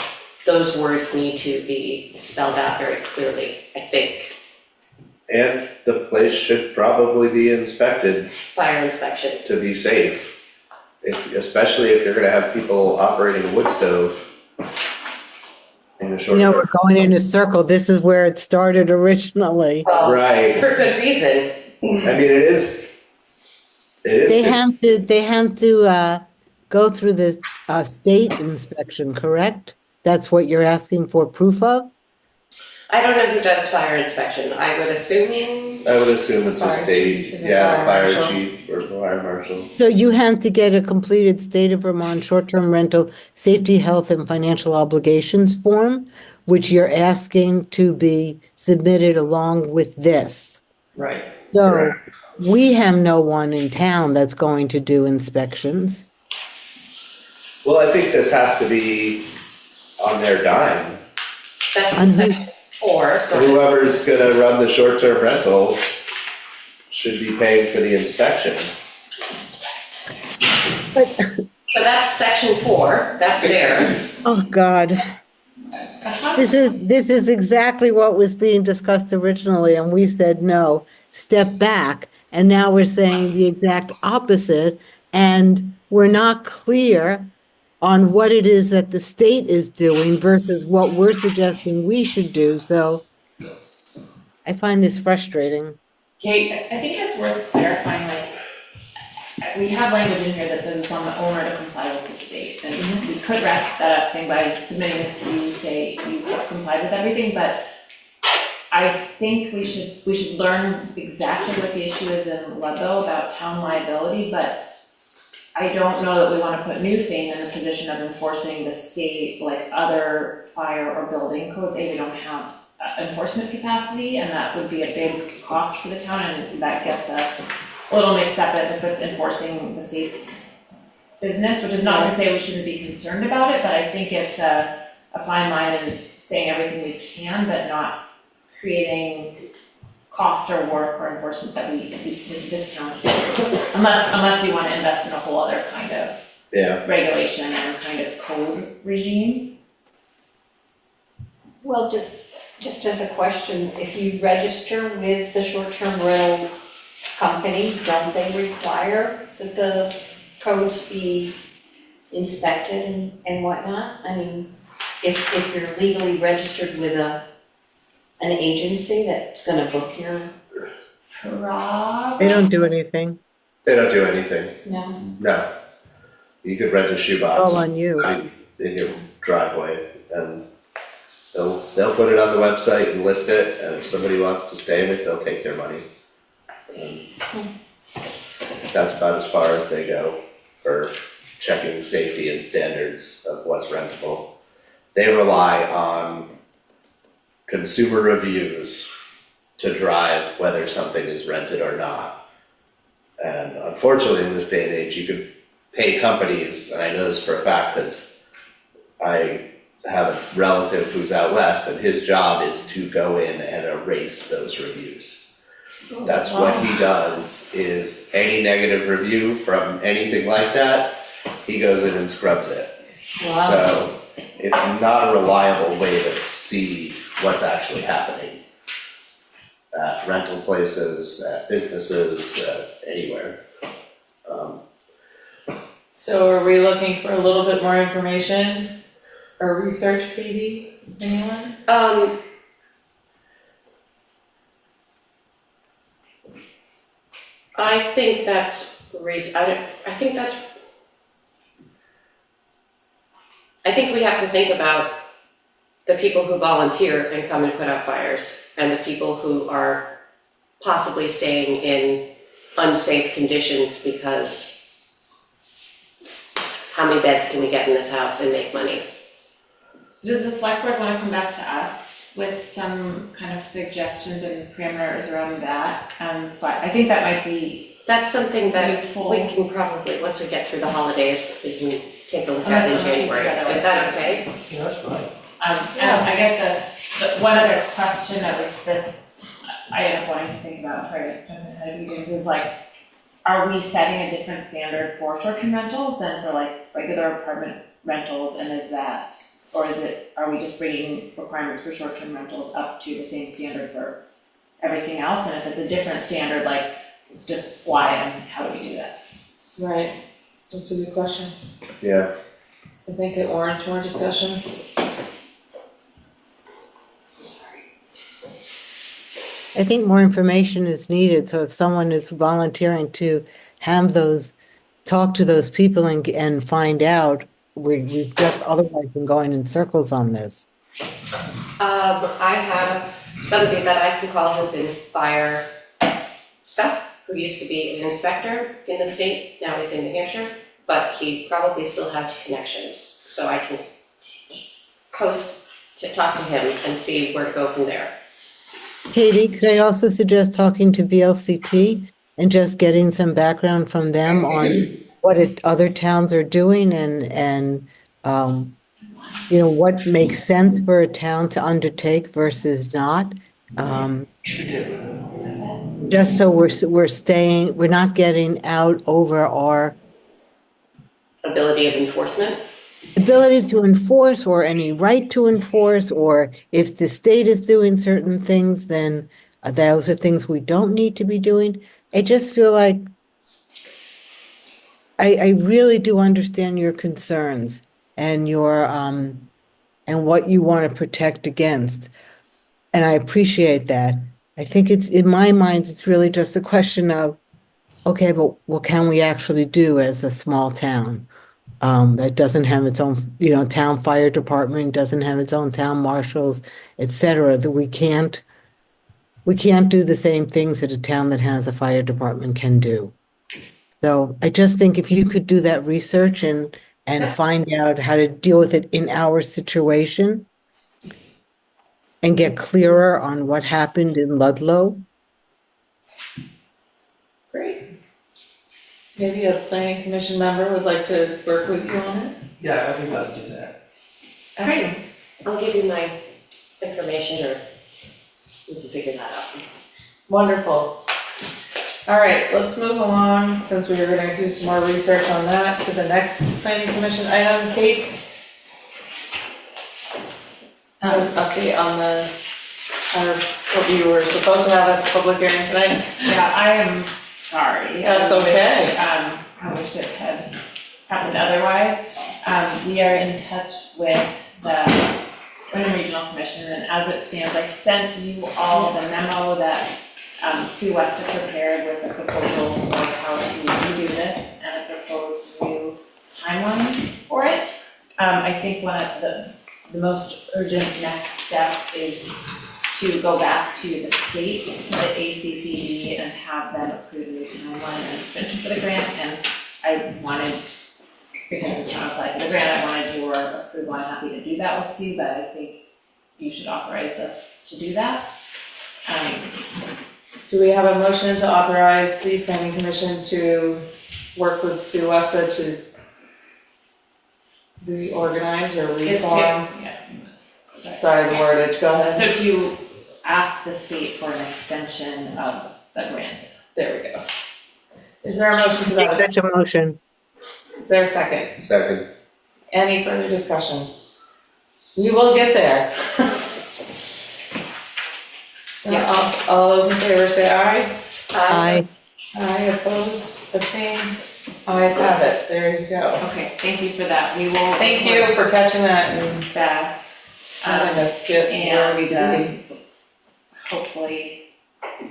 Speaker 2: Those words need to be spelled out very clearly, I think.
Speaker 4: And the place should probably be inspected
Speaker 2: Fire inspection.
Speaker 4: to be safe. Especially if you're gonna have people operating a wood stove in a
Speaker 3: You know, we're going in a circle. This is where it started originally.
Speaker 2: Well,
Speaker 4: Right.
Speaker 2: for good reason.
Speaker 4: I mean, it is.
Speaker 3: They have to go through the state inspection, correct? That's what you're asking for proof of?
Speaker 2: I don't know who does fire inspection. I would assume
Speaker 4: it's a
Speaker 1: Fire
Speaker 4: state,
Speaker 1: chief and
Speaker 4: yeah,
Speaker 1: fire
Speaker 4: fire
Speaker 1: marshal.
Speaker 4: chief or fire marshal.
Speaker 3: So you have to get a completed State of Vermont short-term rental safety, health, and financial obligations form, which you're asking to be submitted along with this.
Speaker 9: Right.
Speaker 3: So
Speaker 4: Correct.
Speaker 3: we have no one in town that's going to do inspections.
Speaker 4: Well, I think this has to be on their dime.
Speaker 2: that's
Speaker 3: Mhm.
Speaker 2: section 4, so
Speaker 4: Whoever's gonna run the short-term rental should be paying for the inspection.
Speaker 2: so that's section 4, that's there.
Speaker 3: Oh, God. This is exactly what was being discussed originally, and we said no, step back. And now we're saying the exact opposite, and we're not clear on what it is that the state is doing versus what we're suggesting we should do. So I find this frustrating.
Speaker 7: Kate, I think it's worth clarifying, like, we have language in here that says it's on the owner to comply with the state. And we could wrap that up saying by submitting this to you, say you have complied with everything, but I think we should learn exactly what the issue is in Ludlow about town liability, but I don't know that we want to put Newfane in the position of enforcing the state, like other fire or building codes. We don't have enforcement capacity, and that would be a big cost to the town, and that gets us a little mixed up if it's enforcing the state's business, which is not to say we shouldn't be concerned about it, but I think it's a fine line in saying everything we can, but not creating cost or work or enforcement that we discount. Unless you want to invest in a whole other kind of
Speaker 4: Yeah,
Speaker 7: regulation or kind of code regime.
Speaker 6: Well, just as a question, if you register with the short-term rental company, don't they require that the codes be inspected and whatnot? I mean, if you're legally registered with an agency that's gonna book your,
Speaker 3: They don't do anything.
Speaker 4: they don't do anything,
Speaker 6: no?
Speaker 4: no. You could rent a shoebox.
Speaker 3: All on you.
Speaker 4: In your driveway, and they'll put it on the website and list it, and if somebody wants to stay in it, they'll take their money. And that's about as far as they go for checking safety and standards of what's rentable. They rely on consumer reviews to drive whether something is rented or not. And unfortunately, in this day and age, you could pay companies, and I know this for a fact because I have a relative who's out west, and his job is to go in and erase those reviews. That's what he does, is any negative review from anything like that, he goes in and scrubs it. So it's not a reliable way to see what's actually happening at rental places, at businesses, anywhere.
Speaker 1: So are we looking for a little bit more information or research, Katie? Anyone?
Speaker 2: I think that's I think we have to think about the people who volunteer and come and put out fires, and the people who are possibly staying in unsafe conditions because how many beds can we get in this house and make money?
Speaker 7: Does the select board want to come back to us with some kind of suggestions and parameters around that? But I think that might be
Speaker 2: That's something that
Speaker 7: useful.
Speaker 2: we can probably, once we get through the holidays, we can take a look at in
Speaker 7: Unless we
Speaker 2: January.
Speaker 7: together.
Speaker 2: Is that okay?
Speaker 9: Yeah, that's fine.
Speaker 7: I guess the one other question that was this, I ended up wanting to think about, sorry, jumping ahead of you guys, is like, are we setting a different standard for short-term rentals than for like regular apartment rentals, and is that, or is it, are we just bringing requirements for short-term rentals up to the same standard for everything else? And if it's a different standard, like, just why and how do we do that?
Speaker 1: Right, that's a good question.
Speaker 4: Yeah,
Speaker 1: I think it warrants more discussion.
Speaker 3: I think more information is needed, so if someone is volunteering to have those, talk to those people and find out, we've just otherwise been going in circles on this.
Speaker 2: I have somebody that I can call who's in fire stuff, who used to be an inspector in the state, now he's in New Hampshire, but he probably still has connections, so I can post to talk to him and see where to go from there.
Speaker 3: Katie, could I also suggest talking to VLCT and just getting some background from them on what other towns are doing and what makes sense for a town to undertake versus not? Just so we're not getting out over our
Speaker 2: Ability of enforcement.
Speaker 3: ability to enforce or any right to enforce, or if the state is doing certain things, then those are things we don't need to be doing. I just feel like I really do understand your concerns and your and what you want to protect against. And I appreciate that. I think it's, in my mind, it's really just a question of, okay, but what can we actually do as a small town? That doesn't have its own, town fire department, doesn't have its own town marshals, et cetera, that we can't do the same things that a town that has a fire department can do. So I just think if you could do that research and find out how to deal with it in our situation and get clearer on what happened in Ludlow.
Speaker 1: Great. Maybe a planning commission member would like to work with you on it?
Speaker 9: Yeah, I'd be glad to do that.
Speaker 1: Excellent.
Speaker 2: I'll give you my information, or we can figure that out.
Speaker 1: Wonderful. All right, let's move along, since we were gonna do some more research on that, to the next planning commission item. Kate? An update on what we were supposed to have at the public hearing tonight?
Speaker 7: Yeah, I am sorry.
Speaker 1: That's okay.
Speaker 7: I wish it had happened otherwise. We are in touch with the Wyndham Regional Commission, and as it stands, I sent you all the memo that Sue West had prepared with the proposal for how to do this and a proposed new timeline for it. I think one of the most urgent next step is to go back to the state, to the ACCD, and have them approve a new timeline and extension for the grant. And I wanted, because the town applied for the grant, I wanted your approval. I'm happy to do that with Sue, but I think you should authorize us to do that.
Speaker 1: Do we have a motion to authorize the planning commission to work with Sue Westa to reorganize or reform? Sorry, the wordage, go ahead.
Speaker 7: So to ask the state for an extension of the grant.
Speaker 1: There we go. Is there a motion to that?
Speaker 3: Such a motion.
Speaker 1: Is there a second?
Speaker 4: Second.
Speaker 1: Any further discussion? We will get there. All those in favor say aye.
Speaker 3: Aye.
Speaker 1: Aye, opposed, abstained, ayes have it, there you go.
Speaker 7: Okay, thank you for that. We will.
Speaker 1: Thank you for catching that and
Speaker 7: That,
Speaker 1: letting us get where we
Speaker 7: and
Speaker 1: do.
Speaker 7: hopefully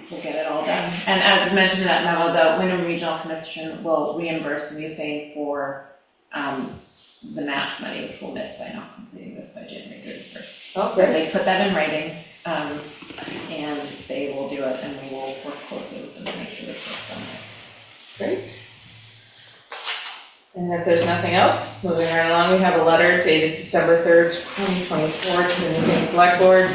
Speaker 7: we'll get it all done. And as mentioned in that memo, the Wyndham Regional Commission will reimburse Newfane for the match money, which we'll miss by not completing this by January 31st.
Speaker 1: Oh,
Speaker 7: So
Speaker 1: great.
Speaker 7: they put that in writing, and they will do it, and we will work closely with them to make sure this gets done right.
Speaker 1: Great. And if there's nothing else, moving right along, we have a letter dated December 3rd, 2024 to the Newfane Select Board.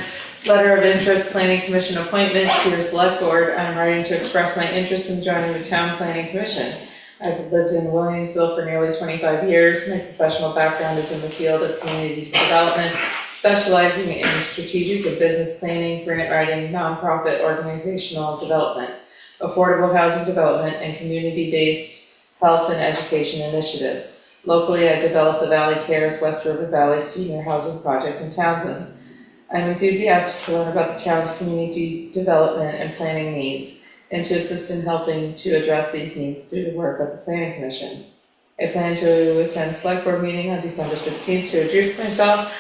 Speaker 1: Letter of interest, Planning Commission appointment. Dear Select Board, I'm writing to express my interest in joining the Town Planning Commission. I've lived in Williamsville for nearly 25 years. My professional background is in the field of community development, specializing in strategic and business planning, grant writing, nonprofit organizational development, affordable housing development, and community-based health and education initiatives. Locally, I developed the Valley Cares West River Valley Senior Housing Project in Townsend. I'm enthusiastic to learn about the town's community development and planning needs, and to assist in helping to address these needs through the work of the Planning Commission. I plan to attend Select Board meeting on December 16th to introduce myself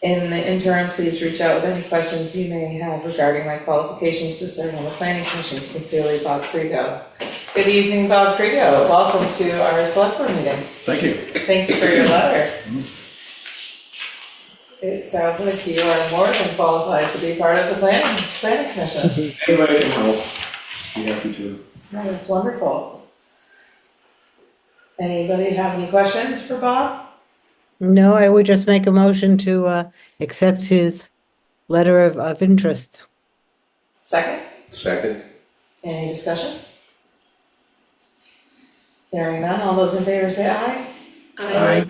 Speaker 1: In the interim, please reach out with any questions you may have regarding my qualifications to serve on the planning commission. Sincerely, Bob Crego. Good evening, Bob Crego. Welcome to our select board meeting.
Speaker 8: Thank you.
Speaker 1: Thank you for your letter. It sounds like you are more than qualified to be part of the planning commission.
Speaker 8: Anybody can help. Be happy to.
Speaker 1: No, that's wonderful. Anybody have any questions for Bob?
Speaker 3: No, I would just make a motion to accept his letter of interest.
Speaker 1: Second?
Speaker 4: Second.
Speaker 1: Any discussion? Hearing none, all those in favor say aye.
Speaker 3: Aye.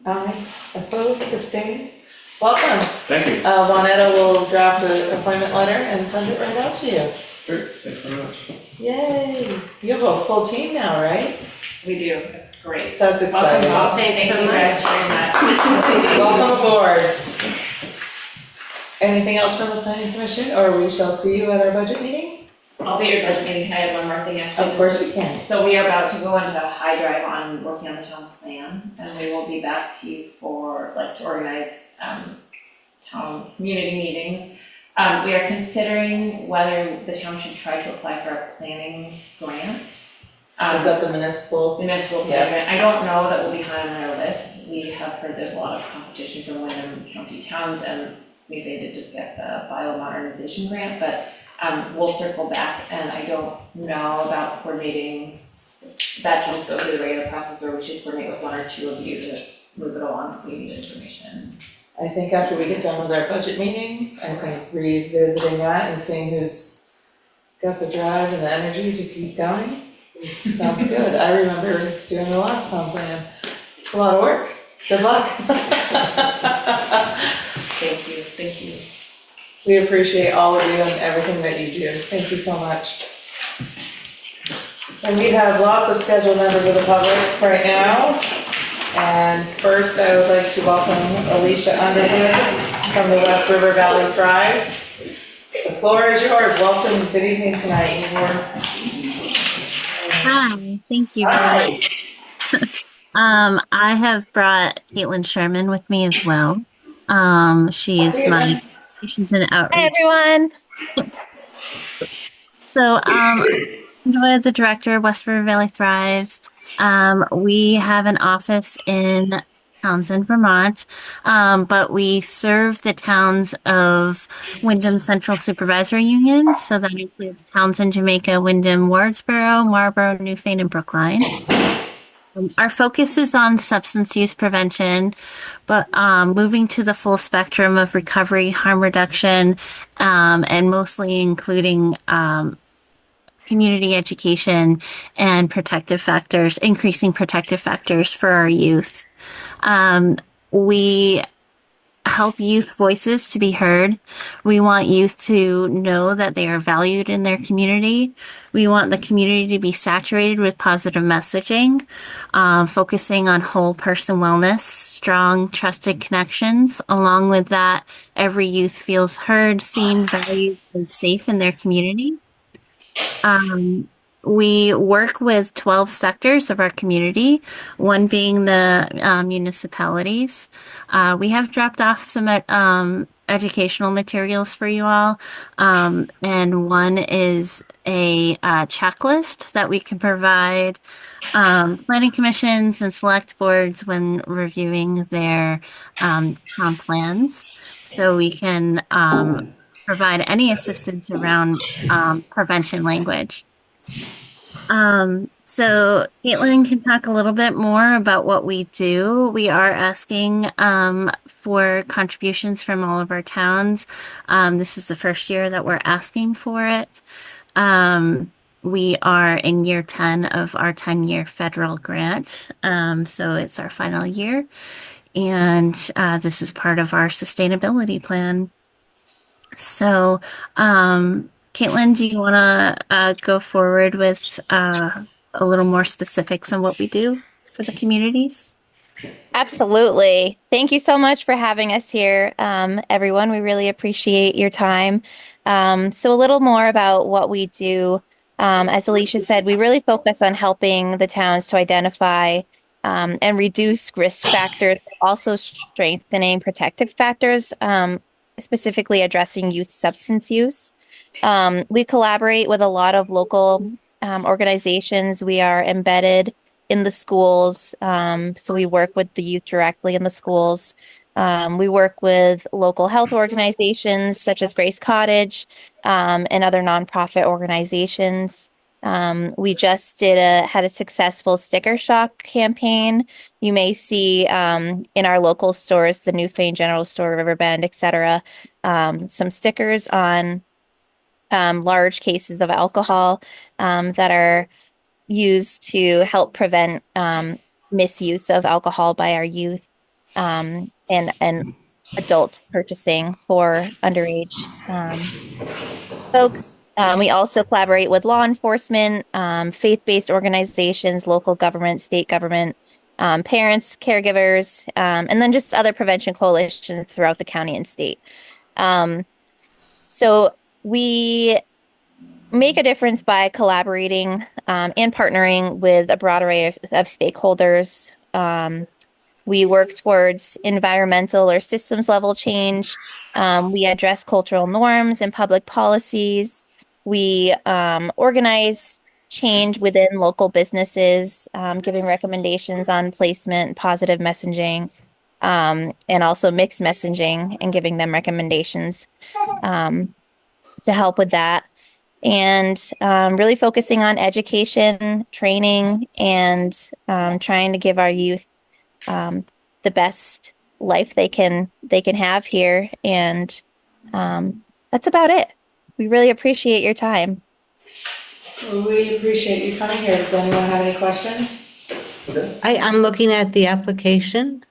Speaker 1: Aye. Opposed, abstained? Welcome.
Speaker 8: Thank you.
Speaker 1: Juanetta will draft the appointment letter and send it right out to you.
Speaker 8: Great, thanks very much.
Speaker 1: Yay. You have a full team now, right?
Speaker 7: We do, it's great.
Speaker 1: That's exciting.
Speaker 7: Welcome, Bob.
Speaker 2: Thanks
Speaker 7: Thank
Speaker 2: so
Speaker 7: you guys very much.
Speaker 1: Welcome aboard. Anything else from the planning commission, or we shall see you at our budget meeting?
Speaker 7: I'll be at your budget meeting. I have one more thing actually.
Speaker 1: Of course you can.
Speaker 7: So we are about to go into the high drive on working on the town plan, and we will be back to you for, to organize, town community meetings. We are considering whether the town should try to apply for a planning grant.
Speaker 1: Is that the municipal?
Speaker 7: Municipal
Speaker 1: Yeah.
Speaker 7: grant. I don't know that will be high on our list. We have heard there's a lot of competition from Wyndham County towns, and we did just get the biomodernization grant, but we'll circle back, and I don't know about coordinating. That should just go through the regular process, or we should coordinate with one or two of you to move it along if we need information.
Speaker 1: I think after we get done with our budget meeting, I think revisiting that and seeing who's got the drive and the energy to keep going. Sounds good. I remember doing the last town plan. It's a lot of work. Good luck.
Speaker 7: Thank you, thank you.
Speaker 1: We appreciate all of you and everything that you do. Thank you so much. And we have lots of scheduled members of the public right now. And first, I would like to welcome Elisha Underwood from the West River Valley Thrives. The floor is yours. Welcome. Good evening tonight.
Speaker 10: Hi, thank you very much. I have brought Caitlin Sherman with me as well. She is my communications and outreach.
Speaker 11: Hi, everyone.
Speaker 10: So, I'm the director of West River Valley Thrives. We have an office in Townsend, Vermont, but we serve the towns of Wyndham Central Supervisory Union. So that includes Townsend, Jamaica, Wyndham, Wardsboro, Marlboro, Newfane, and Brookline. Our focus is on substance use prevention, but moving to the full spectrum of recovery, harm reduction, and mostly including community education and protective factors, increasing protective factors for our youth. We help youth voices to be heard. We want youth to know that they are valued in their community. We want the community to be saturated with positive messaging, focusing on whole person wellness, strong, trusted connections. Along with that, every youth feels heard, seen, valued, and safe in their community. We work with 12 sectors of our community, one being the municipalities. We have dropped off some educational materials for you all, and one is a checklist that we can provide planning commissions and select boards when reviewing their town plans, so we can provide any assistance around prevention language. So Caitlin can talk a little bit more about what we do. We are asking for contributions from all of our towns. This is the first year that we're asking for it. We are in year 10 of our 10-year federal grant. So it's our final year. And this is part of our sustainability plan. So, Caitlin, do you want to go forward with a little more specifics on what we do for the communities?
Speaker 11: Absolutely. Thank you so much for having us here, everyone. We really appreciate your time. So a little more about what we do. As Elisha said, we really focus on helping the towns to identify and reduce risk factors, also strengthening protective factors, specifically addressing youth substance use. We collaborate with a lot of local organizations. We are embedded in the schools, so we work with the youth directly in the schools. We work with local health organizations such as Grace Cottage and other nonprofit organizations. We just had a successful sticker shock campaign. You may see in our local stores, the Newfane General Store, Riverbend, etc., some stickers on large cases of alcohol that are used to help prevent misuse of alcohol by our youth and adults purchasing for underage folks. We also collaborate with law enforcement, faith-based organizations, local government, state government, parents, caregivers, and then just other prevention coalitions throughout the county and state. So we make a difference by collaborating and partnering with a broad array of stakeholders. We work towards environmental or systems level change. We address cultural norms and public policies. We organize change within local businesses, giving recommendations on placement, positive messaging, and also mixed messaging and giving them recommendations to help with that. And really focusing on education, training, and trying to give our youth the best life they can have here. And that's about it. We really appreciate your time.
Speaker 1: We appreciate you coming here. Does anyone have any questions?
Speaker 3: I'm looking at the application,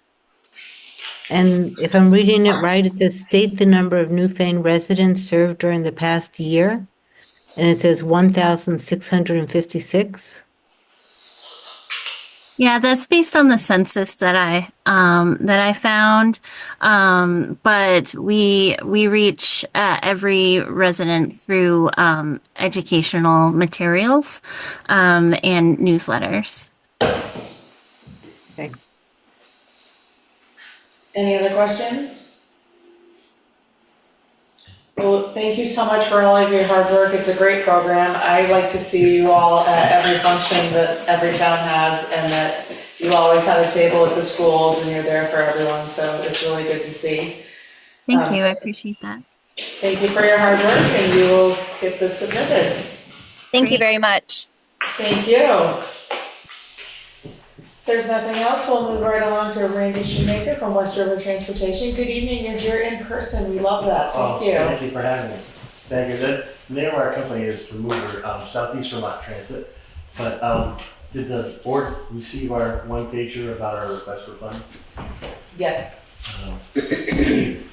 Speaker 3: and if I'm reading it right, it says state the number of Newfane residents served during the past year, and it says 1,656.
Speaker 10: Yeah, that's based on the census that I found. But we reach every resident through educational materials and newsletters.
Speaker 3: Okay.
Speaker 1: Any other questions? Well, thank you so much for all of your hard work. It's a great program. I like to see you all at every function that every town has, and that you always have a table at the schools and you're there for everyone. So it's really good to see.
Speaker 10: Thank you. I appreciate that.
Speaker 1: Thank you for your hard work, and you will get this submitted.
Speaker 11: Thank you very much.
Speaker 1: Thank you. If there's nothing else, we'll move right along to Randy Shoemaker from West River Transportation. Good evening. You're here in person. We love that. Thank you.
Speaker 12: Thank you for having me. Thank you. The name of our company is the Mover, Southeast Vermont Transit. But did the board receive our one pager about our request for funding?
Speaker 1: Yes.
Speaker 12: We've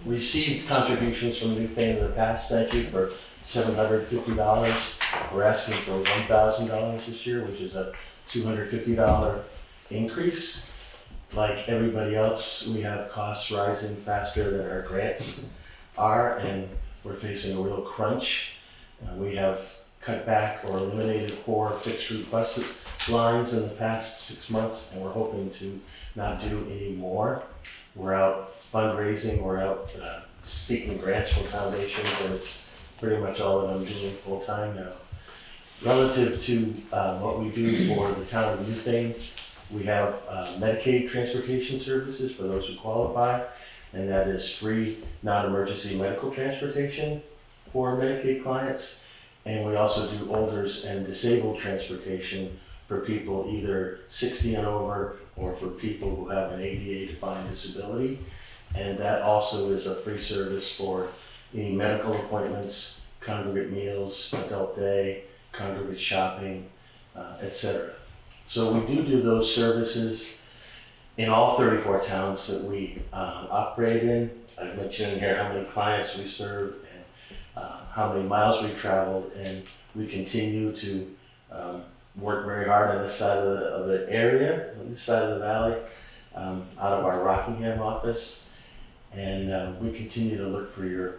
Speaker 12: received contributions from Newfane in the past. Thank you for $750. We're asking for $1,000 this year, which is a $250 increase. Like everybody else, we have costs rising faster than our grants are, and we're facing a real crunch. We have cut back or eliminated 4 fixed route bus lines in the past 6 months, and we're hoping to not do any more. We're out fundraising, we're out seeking grants from foundations, and it's pretty much all that I'm doing full time now. Relative to what we do for the town of Newfane, we have Medicaid transportation services for those who qualify, and that is free non-emergency medical transportation for Medicaid clients. And we also do olders and disabled transportation for people either 60 and over, or for people who have an ADA-defined disability. And that also is a free service for any medical appointments, congregate meals, adult day, congregate shopping, etc. So we do those services in all 34 towns that we operate in. I've mentioned here how many clients we serve and how many miles we've traveled, and we continue to work very hard on this side of the area, on this side of the valley, out of our Rockingham office. And we continue to look for your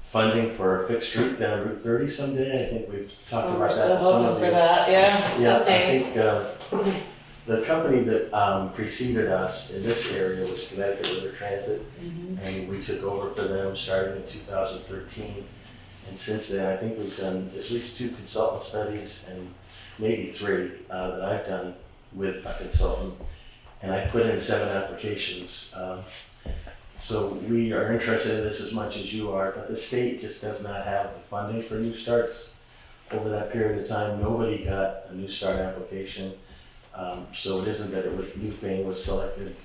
Speaker 12: funding for a fixed route down Route 30 someday. I think we've talked about
Speaker 1: We're
Speaker 12: that.
Speaker 1: still hoping for that, yeah.
Speaker 12: Yeah,
Speaker 1: someday.
Speaker 12: I think The company that preceded us in this area was Connecticut River Transit, and we took over for them starting in 2013. And since then, I think we've done at least 2 consultant studies and maybe 3 that I've done with a consultant. And I put in 7 applications. So we are interested in this as much as you are, but the state just does not have the funding for new starts. Over that period of time, nobody got a new start application. So it isn't that Newfane was selected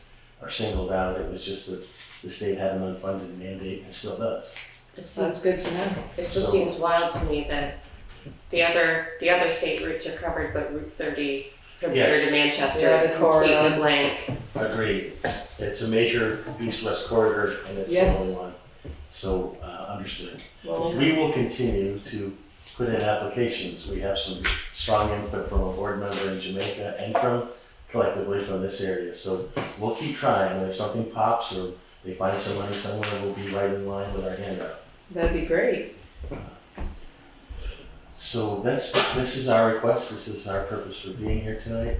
Speaker 12: or singled out, it was just that the state had an unfunded mandate and still does.
Speaker 1: That's good to know.
Speaker 2: It still seems wild to me that the other state routes are covered, but Route 30 from here
Speaker 12: Yes.
Speaker 2: to Manchester
Speaker 1: Yeah,
Speaker 2: is
Speaker 1: the corridor.
Speaker 2: completely blank.
Speaker 12: Agreed. It's a major east-west corridor and it's the
Speaker 1: Yes.
Speaker 12: only one. So, understood.
Speaker 1: Well,
Speaker 12: We will continue to put in applications. We have some strong input from a board member in Jamaica and collectively from this area. So we'll keep trying, and if something pops or they find some money somewhere, we'll be right in line with our hand up.
Speaker 1: that'd be great.
Speaker 12: So this is our request, this is our purpose for being here tonight.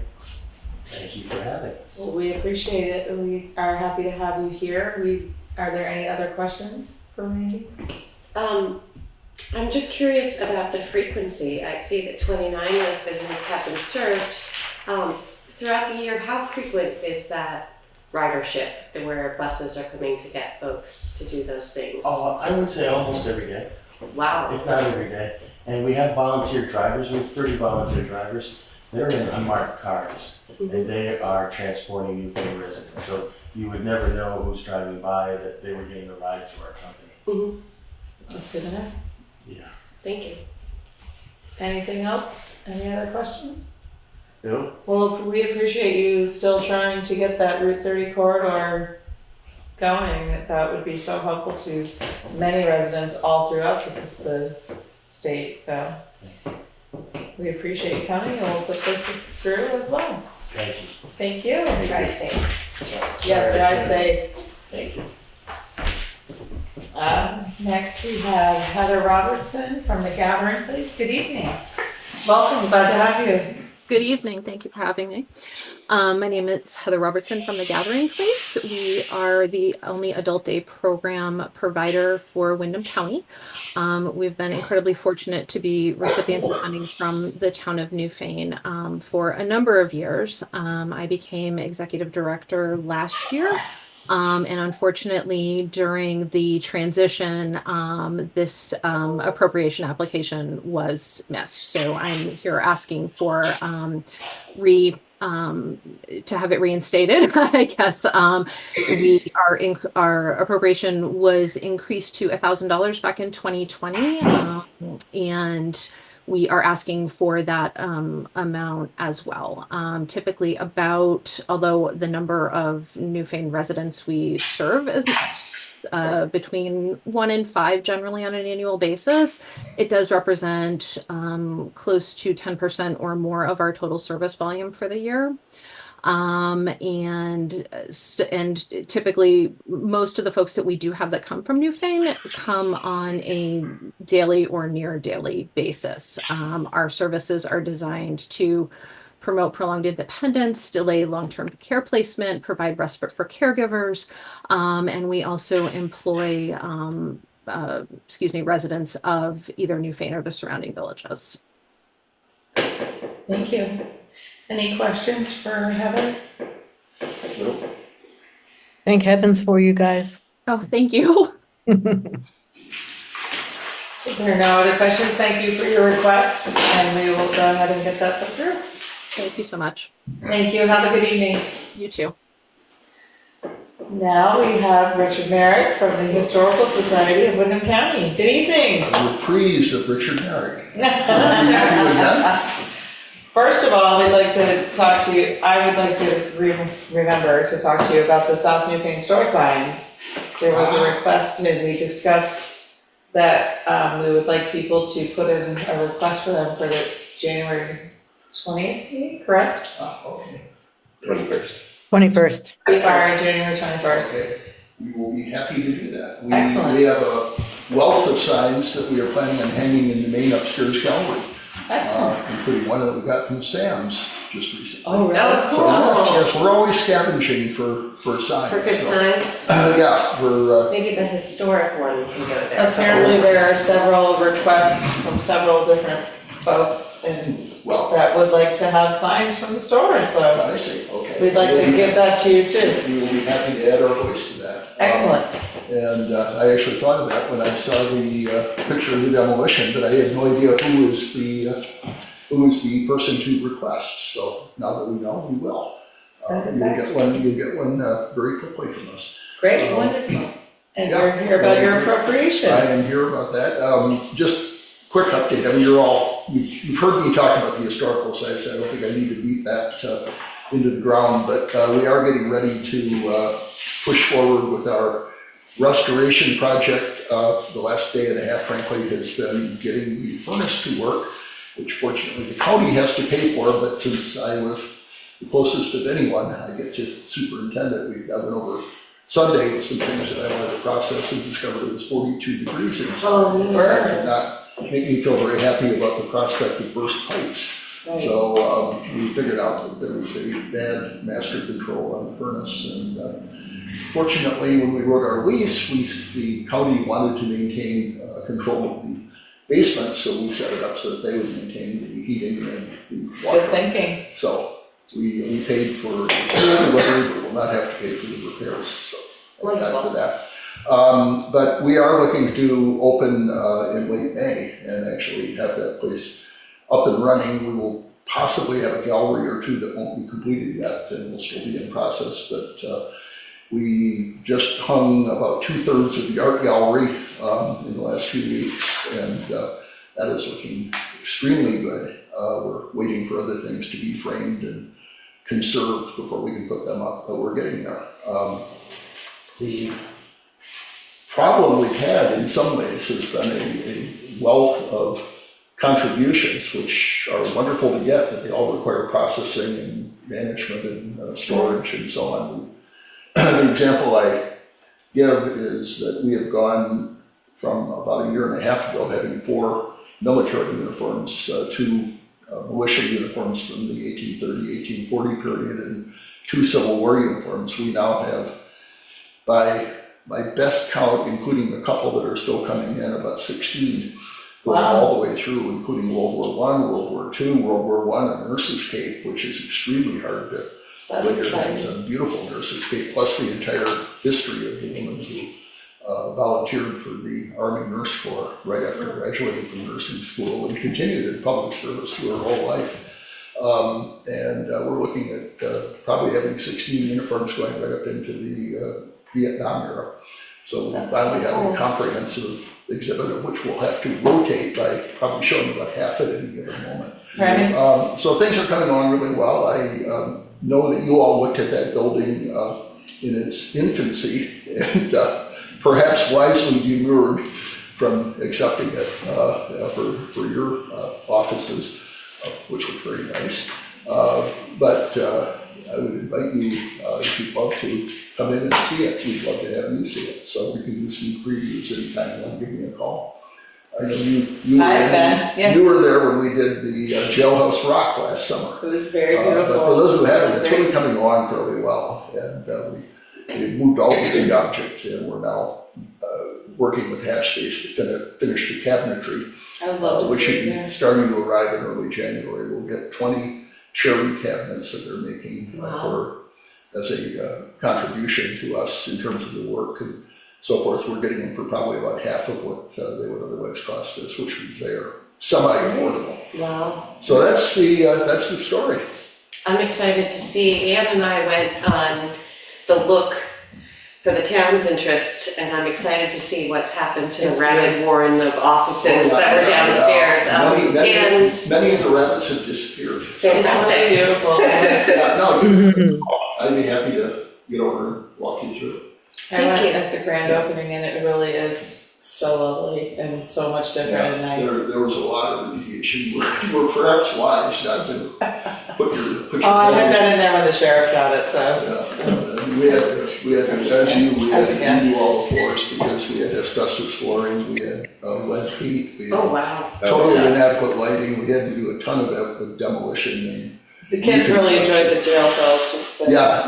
Speaker 12: Thank you for having us.
Speaker 1: Well, we appreciate it. We are happy to have you here. Are there any other questions for Randy?
Speaker 2: I'm just curious about the frequency. I see that 29 residents have been served. Throughout the year, how frequent is that ridership where buses are coming to get folks to do those things?
Speaker 12: Oh, I would say almost every day,
Speaker 2: Wow.
Speaker 12: if not every day. And we have volunteer drivers, we have 30 volunteer drivers. They're in unmarked cars, and they are transporting Newfane residents. So you would never know who's driving by that they were getting a ride through our company.
Speaker 1: That's good to know.
Speaker 12: Yeah.
Speaker 2: Thank you.
Speaker 1: Anything else? Any other questions?
Speaker 12: No?
Speaker 1: Well, we appreciate you still trying to get that Route 30 corridor going. That would be so helpful to many residents all throughout the state. So we appreciate you coming, and we'll put this through as well.
Speaker 12: Thank you.
Speaker 1: Thank you.
Speaker 6: Drive safe.
Speaker 1: Yes, drive safe.
Speaker 12: Thank you.
Speaker 1: Next we have Heather Robertson from the Gehring, please. Good evening. Welcome, glad to have you.
Speaker 13: Good evening. Thank you for having me. My name is Heather Robertson from the Gehring Place. We are the only adult day program provider for Windham County. We've been incredibly fortunate to be recipients of funding from the town of Newfane for a number of years. I became executive director last year. And unfortunately, during the transition, this appropriation application was missed. So I'm here asking for to have it reinstated. I guess our appropriation was increased to $1,000 back in 2020, and we are asking for that amount as well. Typically although the number of Newfane residents we serve is between 1 and 5 generally on an annual basis, it does represent close to 10% or more of our total service volume for the year. And typically most of the folks that we do have that come from Newfane come on a daily or near daily basis. Our services are designed to promote prolonged independence, delay long-term care placement, provide respite for caregivers, and we also employ residents of either Newfane or the surrounding villages.
Speaker 1: Thank you. Any questions for Heather?
Speaker 3: Thank heavens for you guys.
Speaker 13: Oh, thank you.
Speaker 1: If there are no other questions, thank you for your request, and we will go ahead and get that put through.
Speaker 13: Thank you so much.
Speaker 1: Thank you. Have a good evening.
Speaker 13: You too.
Speaker 1: Now we have Richard Marek from the Historical Society of Windham County. Good evening.
Speaker 14: A reprise of Richard Marek.
Speaker 1: First of all, we'd like to talk to you. I would like to remember to talk to you about the South Newfane store signs. There was a request, and we discussed that we would like people to put in a request for them for the January 20th meeting, correct?
Speaker 14: Okay.
Speaker 4: 21st.
Speaker 3: 21st.
Speaker 1: Sorry, January 21st.
Speaker 14: We will be happy to do that.
Speaker 1: Excellent.
Speaker 14: We have a wealth of signs that we are planning on hanging in the main upstairs gallery.
Speaker 1: Excellent.
Speaker 14: including one that we got from Sam's just recently.
Speaker 1: Oh, really?
Speaker 14: So yes, we're always scavenging for signs.
Speaker 2: For good
Speaker 14: so,
Speaker 2: signs?
Speaker 14: Yeah, we're,
Speaker 2: Maybe the historic one can go there.
Speaker 1: Apparently there are several requests from several different folks and
Speaker 14: well,
Speaker 1: that would like to have signs from the store, so
Speaker 14: I see, okay.
Speaker 1: we'd like to give that to you too.
Speaker 14: We will be happy to add our voice to that.
Speaker 1: Excellent.
Speaker 14: And I actually thought of that when I saw the picture of the demolition, but I had no idea who was the person to request. So now that we know, we will.
Speaker 1: Send it
Speaker 14: You'll
Speaker 1: back
Speaker 14: get
Speaker 1: to
Speaker 14: one.
Speaker 1: us.
Speaker 14: You'll get one very quickly from us.
Speaker 1: Great, wonderful. And you're here about your appropriation.
Speaker 14: I am here about that. Just quick update. I mean, you've heard me talk about the historical sites. I don't think I need to beat that into the ground, but we are getting ready to push forward with our restoration project. The last day and a half, frankly, has been getting the furnace to work, which fortunately the county has to pay for, but since I was the closest of anyone, I get to superintend it. I went over Sunday with some things that I wanted to process and discovered it was 42 degrees inside.
Speaker 1: Oh,
Speaker 14: That did not make me feel very happy about the prospect of burst pipes.
Speaker 1: Right.
Speaker 14: So we figured out that there was a bad master control on the furnace, and fortunately, when we wrote our lease, the county wanted to maintain control of the basement, so we set it up so that they would maintain the heating and the water.
Speaker 1: Good thinking.
Speaker 14: So we paid for the delivery, but we'll not have to pay for the repairs. So thank God for that. But we are looking to open in late May and actually have that place up and running. We will possibly have a gallery or two that won't be completed yet and will still be in process, but we just hung about 2/3 of the art gallery in the last few weeks, and that is looking extremely good. We're waiting for other things to be framed and conserved before we can put them up, but we're getting there. The problem we've had in some ways has been a wealth of contributions, which are wonderful to get, but they all require processing and management and storage and so on. The example I give is that we have gone from about a year and a half ago having 4 military uniforms, 2 militia uniforms from the 1830, 1840 period, and 2 Civil War uniforms. We now have, by my best count, including a couple that are still coming in, about 16 going all the way through, including World War I, World War II, World War I, a nurse's cape, which is extremely hard to
Speaker 1: That's exciting.
Speaker 14: It's a beautiful nurse's cape, plus the entire history of the woman who volunteered for the Army Nurse Corps right after graduating from nursing school and continued in public service through her whole life. And we're looking at probably having 16 uniforms going right up into the Vietnam era. So we finally have a comprehensive exhibit of which we'll have to rotate by probably showing about half at any given moment.
Speaker 1: Right.
Speaker 14: So things are coming on really well. I know that you all looked at that building in its infancy and perhaps wisely demurred from accepting it for your offices, which look very nice. But I would invite you, if you'd love to, come in and see it. We'd love to have you see it. So we can do some previews anytime you want to give me a call. I know you were there when we did the Jailhouse Rock last summer.
Speaker 1: It was very beautiful.
Speaker 14: But for those who haven't, it's really coming along fairly well. And we moved all the big objects in. We're now working with Hatchbase to finish the cabinetry, which should be starting to arrive in early January. We'll get 20 cherry cabinets that they're making as a contribution to us in terms of the work and so forth. We're getting them for probably about half of what they would otherwise cost us, which means they are semi-affordable.
Speaker 2: Wow.
Speaker 14: So that's the story.
Speaker 2: I'm excited to see. Ann and I went on the look for the town's interests, and I'm excited to see what's happened to the rabbit warren of offices that were downstairs.
Speaker 14: Many of the rabbits have disappeared.
Speaker 2: Fantastic.
Speaker 1: Beautiful.
Speaker 14: I'd be happy to get over and walk you through it.
Speaker 1: I went at the grand opening and it really is so lovely and so much different and nice.
Speaker 14: There was a lot of remediation. You were perhaps wise not to put your
Speaker 1: I had been in there when the sheriff's at it, so.
Speaker 14: Yeah, we had We had, as you, we had
Speaker 1: As a
Speaker 14: to
Speaker 1: guest.
Speaker 14: redo all the floors because we had asbestos flooring, we had lead paint, we
Speaker 2: Oh,
Speaker 14: had
Speaker 2: wow.
Speaker 14: totally inadequate lighting, we had to do a ton of demolition and.
Speaker 1: The kids really enjoyed the jail cells, just so.
Speaker 14: Yeah,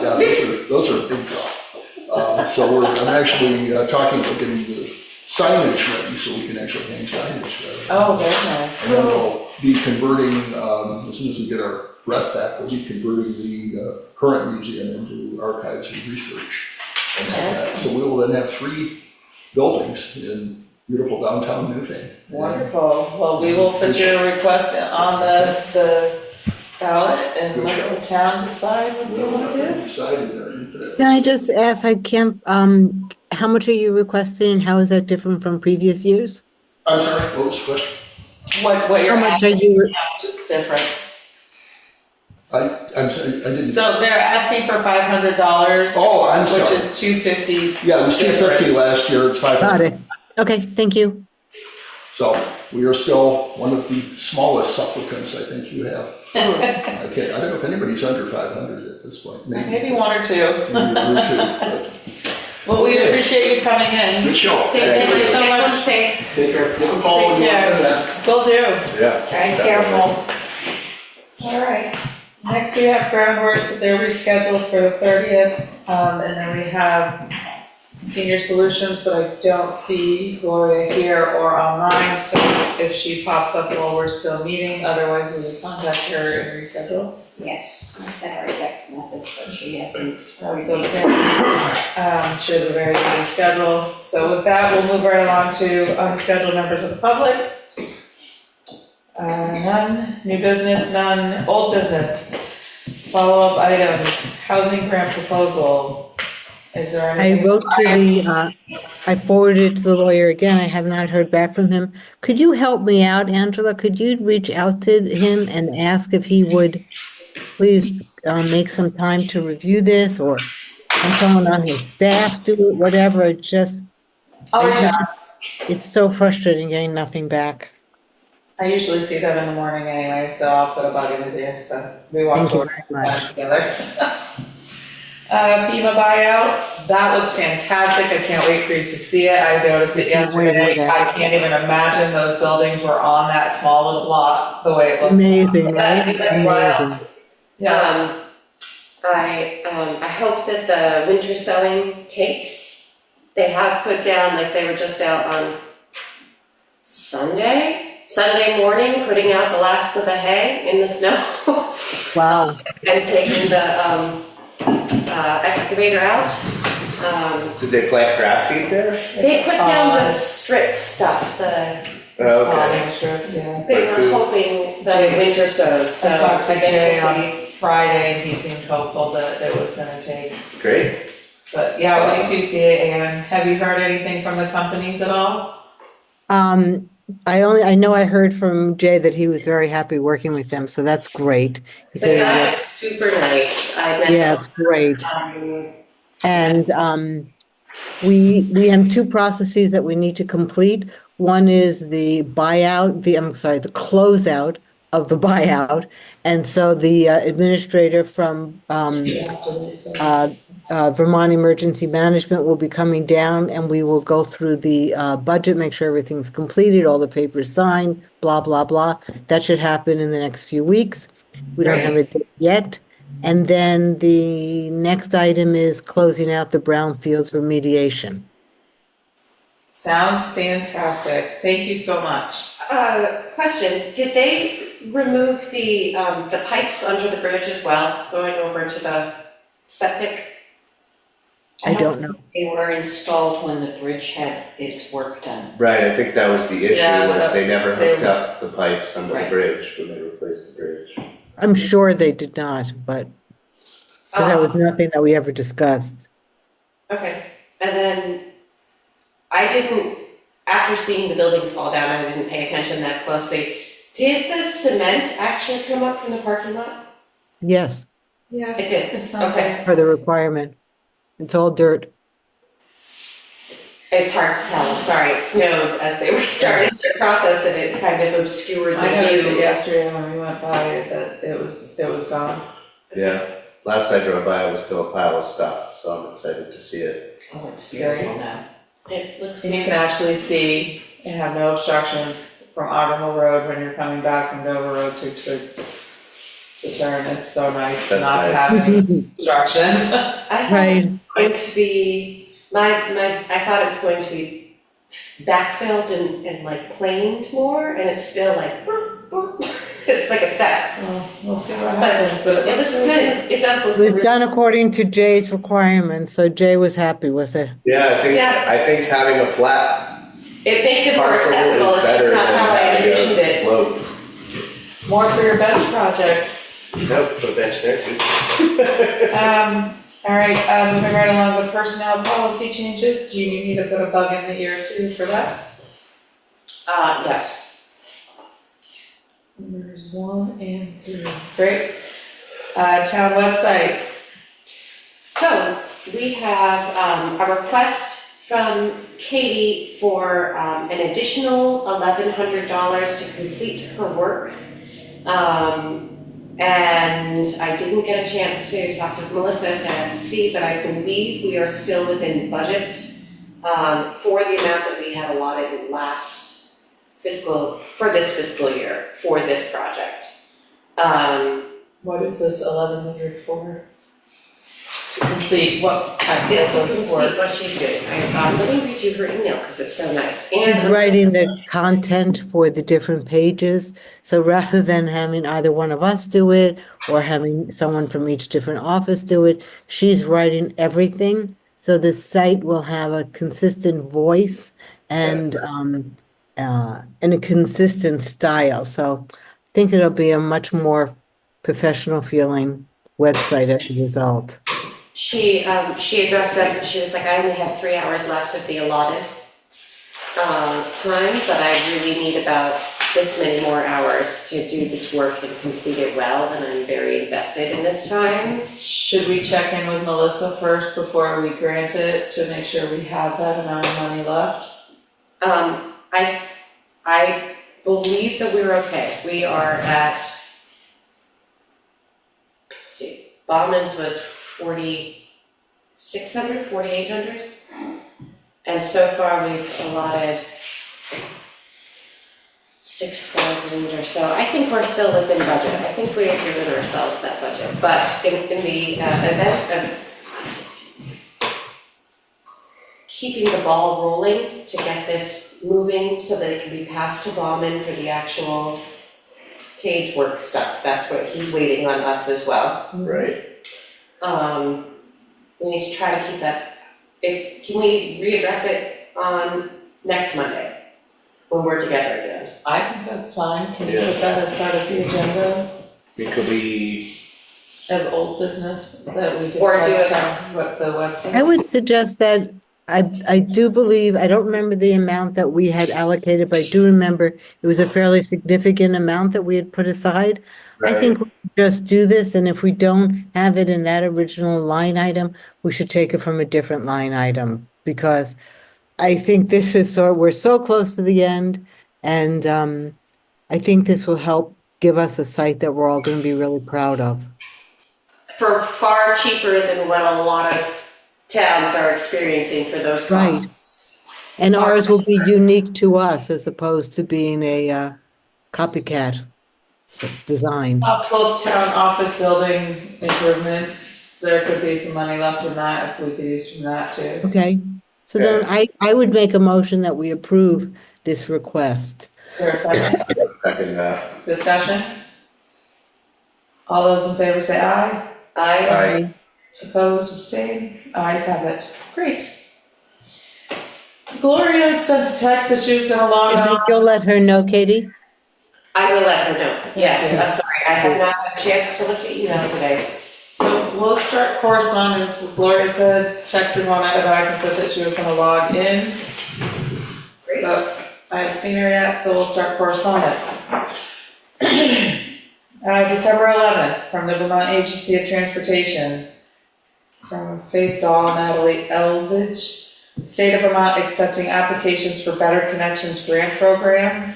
Speaker 14: those are a big draw. So I'm actually talking about getting the signage ready, so we can actually hang signage ready.
Speaker 1: Oh, very nice.
Speaker 14: And then we'll be converting, as soon as we get our breath back, we'll be converting the current museum into archives and research. And that. So we will then have 3 buildings in beautiful downtown Newfane.
Speaker 1: Wonderful. Well, we will put your request on the ballot and let the town decide what you want to do.
Speaker 14: Decided there.
Speaker 3: Can I just ask, I can't, how much are you requesting and how is that different from previous years?
Speaker 14: I'm sorry, what was the question?
Speaker 1: What you're
Speaker 3: How much are
Speaker 1: asking
Speaker 3: you,
Speaker 1: is different.
Speaker 14: I'm sorry, I didn't.
Speaker 1: So they're asking for $500.
Speaker 14: Oh, I'm sorry.
Speaker 1: Which is $250.
Speaker 14: Yeah, it was $250
Speaker 1: difference.
Speaker 14: last year, it's $500.
Speaker 3: got it. Okay, thank you.
Speaker 14: So we are still one of the smallest supplicants I think you have. I don't know if anybody's under 500 at this point,
Speaker 1: Maybe 1 or 2.
Speaker 14: maybe 1 or 2, but
Speaker 1: Well, we appreciate you coming in.
Speaker 14: good show.
Speaker 2: Thank you so
Speaker 1: Make one
Speaker 2: much.
Speaker 1: safe.
Speaker 14: Take care, give a call
Speaker 1: Take
Speaker 14: when you
Speaker 1: care.
Speaker 14: want that.
Speaker 1: Will do.
Speaker 4: Yeah.
Speaker 2: Drive careful.
Speaker 1: All right. Next we have groundworks, but they're rescheduled for the 30th. And then we have Senior Solutions, but I don't see Gloria here or online. So if she pops up while we're still meeting, otherwise we will contact her and reschedule.
Speaker 6: Yes, I sent her a text message, but she hasn't.
Speaker 1: That's okay. She has a very busy schedule. So with that, we'll move right along to unscheduled members of the public. None, new business, none, old business. Follow-up items, housing grant proposal. Is there anything?
Speaker 3: I wrote to the, I forwarded it to the lawyer again. I have not heard back from him. Could you help me out, Angela? Could you reach out to him and ask if he would please make some time to review this, or have someone on his staff do it, whatever,
Speaker 1: I'll reach out.
Speaker 3: It's so frustrating getting nothing back.
Speaker 1: I usually see them in the morning anyway, so I'll put a bug in his ear, so we walk
Speaker 3: Thank you
Speaker 1: forward
Speaker 3: very much.
Speaker 1: together. FEMA buyout, that looks fantastic. I can't wait for you to see it. I noticed it
Speaker 3: I can't wait
Speaker 1: yesterday.
Speaker 3: either.
Speaker 1: I can't even imagine those buildings were on that small little lot, the way it looks.
Speaker 3: Amazing, right?
Speaker 1: That's wild.
Speaker 3: Amazing.
Speaker 1: Yeah.
Speaker 2: I hope that the winter sowing takes. They have put down, like they were just out on Sunday morning, putting out the last of the hay in the snow.
Speaker 3: Wow.
Speaker 2: And taking the excavator out.
Speaker 4: Did they plant grass seed there?
Speaker 2: They put down the strip stuff,
Speaker 4: Okay.
Speaker 1: Sodding strips, yeah.
Speaker 2: they were hoping the winter sows, so
Speaker 1: I talked to
Speaker 2: I guess
Speaker 1: Jay
Speaker 2: we'll see.
Speaker 1: on Friday, and he seemed hopeful that it was gonna take.
Speaker 4: Great.
Speaker 1: But yeah, when you see it, and have you heard anything from the companies at all?
Speaker 3: I know I heard from Jay that he was very happy working with them, so that's great. He
Speaker 2: The
Speaker 3: said
Speaker 2: guy
Speaker 3: that-
Speaker 2: was super nice. I met
Speaker 3: yeah,
Speaker 2: him.
Speaker 3: it's great. And we have 2 processes that we need to complete. One is the buyout, the closeout of the buyout. And so the administrator from Vermont Emergency Management will be coming down, and we will go through the budget, make sure everything's completed, all the papers signed, blah, blah, blah. That should happen in the next few weeks. We don't have it yet. And then the next item is closing out the brownfields remediation.
Speaker 1: Sounds fantastic. Thank you so much.
Speaker 2: Question, did they remove the pipes under the bridge as well, going over to the septic?
Speaker 3: I don't know.
Speaker 6: They were installed when the bridge had its work done.
Speaker 4: Right, I think that was the issue,
Speaker 1: Yeah,
Speaker 4: was they never
Speaker 1: they-
Speaker 4: hooked up the pipes under the
Speaker 6: Right.
Speaker 4: bridge when they replaced the bridge.
Speaker 3: I'm sure they did not, but that was nothing that we ever discussed.
Speaker 2: Okay, and then I didn't, after seeing the buildings fall down, I didn't pay attention that closely. Did the cement actually come up from the parking lot?
Speaker 3: Yes,
Speaker 1: Yeah.
Speaker 2: It did,
Speaker 1: It's not
Speaker 2: okay.
Speaker 3: for the requirement. It's all dirt.
Speaker 2: It's hard to tell, I'm sorry, it snowed as they were starting the process and it kind of obscured
Speaker 1: I
Speaker 2: the
Speaker 1: noticed it
Speaker 2: view.
Speaker 1: yesterday when we went by that it was gone.
Speaker 4: Yeah, last I drove by, it was still a pile of stuff, so I'm excited to see it.
Speaker 6: Oh, it's beautiful now. It looks
Speaker 1: And you can
Speaker 6: nice.
Speaker 1: actually see and have no obstructions from Auburn Hill Road when you're coming back from Dover Road to turn. It's so nice to
Speaker 4: That's
Speaker 1: not
Speaker 4: nice.
Speaker 1: have any obstruction.
Speaker 2: I thought
Speaker 3: Right.
Speaker 2: it was going to be, I thought it was going to be backfilled and like planed more, and it's still like, boop, boop. It's like a step.
Speaker 1: Well, we'll see what happens, but
Speaker 2: It looks
Speaker 1: really
Speaker 2: good, it does look
Speaker 3: It was
Speaker 2: really.
Speaker 3: done according to Jay's requirements, so Jay was happy with it.
Speaker 4: Yeah,
Speaker 2: Yeah.
Speaker 4: I think having a flat
Speaker 2: It makes it more
Speaker 4: parcel
Speaker 2: accessible,
Speaker 4: is
Speaker 2: it's just
Speaker 4: better
Speaker 2: not
Speaker 4: than
Speaker 2: how I
Speaker 4: having
Speaker 2: envisioned
Speaker 4: a
Speaker 2: it.
Speaker 4: slope.
Speaker 1: More for your bench project.
Speaker 4: Nope, put a bench there too.
Speaker 1: All right, moving right along, the personnel policy changes, do you need to put a bug in the ear too for that?
Speaker 2: Yes.
Speaker 1: Numbers 1 and 3, great. Town website,
Speaker 2: So, we have a request from Katie for an additional $1,100 to complete her work. And I didn't get a chance to talk with Melissa to see, but I believe we are still within budget for the amount that we had allotted for this fiscal year, for this project.
Speaker 1: what is this 1,100 for? To complete what kind
Speaker 2: Just to
Speaker 1: of
Speaker 2: complete
Speaker 1: work?
Speaker 2: what she's doing. Let me read you her email because it's so nice. And
Speaker 3: Writing the content for the different pages. So rather than having either one of us do it or having someone from each different office do it, she's writing everything. So the site will have a consistent voice and a consistent style. So I think it'll be a much more professional feeling website as a result.
Speaker 2: she addressed us and she was like, I only have 3 hours left of the allotted time, but I really need about this many more hours to do this work and complete it well, and I'm very invested in this time.
Speaker 1: Should we check in with Melissa first before we grant it to make sure we have that amount of money left?
Speaker 2: I believe that we're okay. We are at, let's see, Bauman's was 4,600, 4,800. And so far we've allotted 6,000 or so. I think we're still within budget. I think we have given ourselves that budget. But in the event of keeping the ball rolling to get this moving so that it can be passed to Bauman for the actual page work stuff. That's what he's waiting on us as well.
Speaker 4: Right.
Speaker 2: We need to try to keep that. Can we readdress it on next Monday when we're together again?
Speaker 1: I think that's fine. Can you
Speaker 4: Yeah.
Speaker 1: put that as part of the agenda
Speaker 4: It could be,
Speaker 1: as old business that we
Speaker 2: Or do
Speaker 1: discussed
Speaker 2: it-
Speaker 1: on what the website?
Speaker 3: I would suggest that, I do believe, I don't remember the amount that we had allocated, but I do remember it was a fairly significant amount that we had put aside. I think we should just do this, and if we don't have it in that original line item, we should take it from a different line item, because I think this is we're so close to the end, and I think this will help give us a site that we're all going to be really proud of.
Speaker 2: For far cheaper than what a lot of towns are experiencing for those costs.
Speaker 3: And ours will be unique to us as opposed to being a copycat design.
Speaker 1: Possible town office building improvements, there could be some money left in that if we could use from that too.
Speaker 3: Okay, so then I would make a motion that we approve this request.
Speaker 1: Is there a second?
Speaker 4: second that.
Speaker 1: Discussion? All those in favor say aye.
Speaker 4: Aye.
Speaker 1: Opposed, abstained, ayes have it. Great. Gloria sent a text that she was gonna log
Speaker 3: You
Speaker 1: on.
Speaker 3: think you'll let her know, Katie?
Speaker 2: I will let her know. Yes, I'm sorry, I have not had a chance to look at email today.
Speaker 1: So we'll start correspondence. Gloria said, texted one out of back and said that she was gonna log in.
Speaker 2: Great.
Speaker 1: So I haven't seen her yet, so we'll start correspondence. December 11th, from the Vermont Agency of Transportation. From Faith Dahl, Natalie Elvidge. State of Vermont accepting applications for Better Connections Grant Program.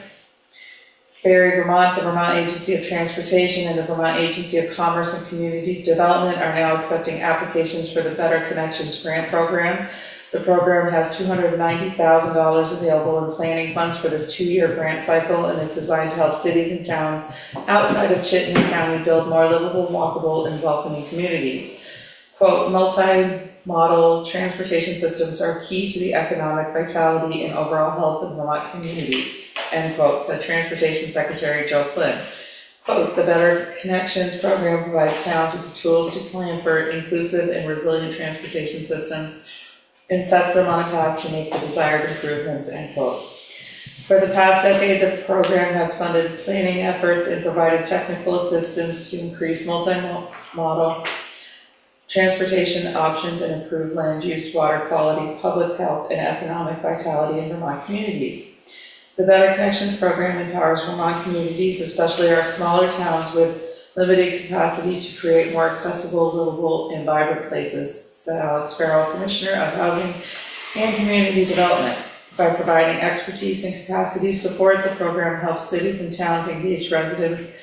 Speaker 1: Barre, Vermont, the Vermont Agency of Transportation and the Vermont Agency of Commerce and Community Development are now accepting applications for the Better Connections Grant Program. The program has $290,000 available in planning funds for this 2-year grant cycle and is designed to help cities and towns outside of Chittenden County build more livable, walkable, and welcoming communities. Quote, multi-modal transportation systems are key to the economic vitality and overall health of Vermont communities, end quote, said Transportation Secretary Joe Flynn. Quote, the Better Connections program provides towns with the tools to plan for inclusive and resilient transportation systems and sets them on a path to make the desired improvements, end quote. For the past decade, the program has funded planning efforts and provided technical assistance to increase multi-modal transportation options and improve land use, water quality, public health, and economic vitality in Vermont communities. The Better Connections program empowers Vermont communities, especially our smaller towns with limited capacity, to create more accessible, livable, and vibrant places, said Alex Farrell, Commissioner of Housing and Community Development. By providing expertise and capacity support, the program helps cities and towns engage residents,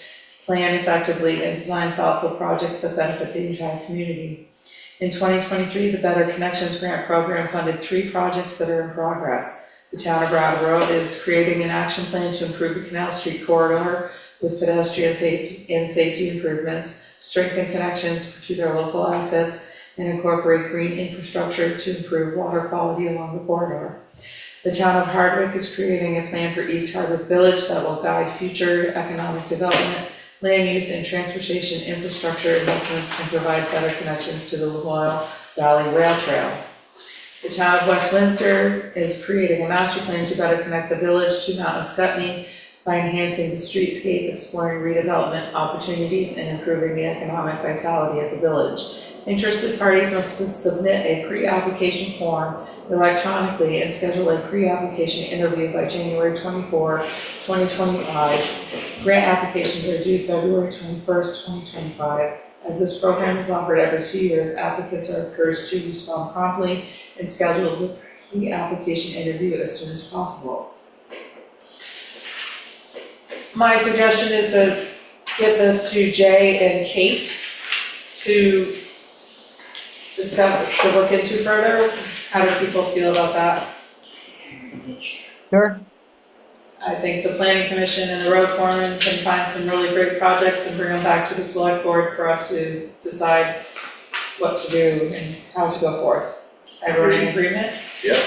Speaker 1: plan effectively, and design thoughtful projects that benefit the entire community. In 2023, the Better Connections Grant Program funded 3 projects that are in progress. The town of Brattleboro is creating an action plan to improve the Canal Street corridor with pedestrian safety improvements, strengthen connections to their local assets, and incorporate green infrastructure to improve water quality along the corridor. The town of Hardwick is creating a plan for East Hardwick Village that will guide future economic development, land use, and transportation infrastructure investments and provide better connections to the Lamoille Valley Rail Trail. The town of West Windsor is creating a master plan to better connect the village to Mount Escutney by enhancing the streetscape, exploring redevelopment opportunities, and improving the economic vitality of the village. Interested parties must submit a pre-application form electronically and schedule a pre-application interview by January 24, 2025. Grant applications are due February 21st, 2025. As this program is offered every 2 years, applicants are encouraged to respond promptly and schedule the pre-application interview as soon as possible. My suggestion is to give this to Jay and Kate to discuss, to look into further. How do people feel about that?
Speaker 3: Sure.
Speaker 1: I think the planning commission and the road foreman can find some really great projects and bring them back to the select board for us to decide what to do and how to go forth. Everyone in agreement?
Speaker 4: Yep.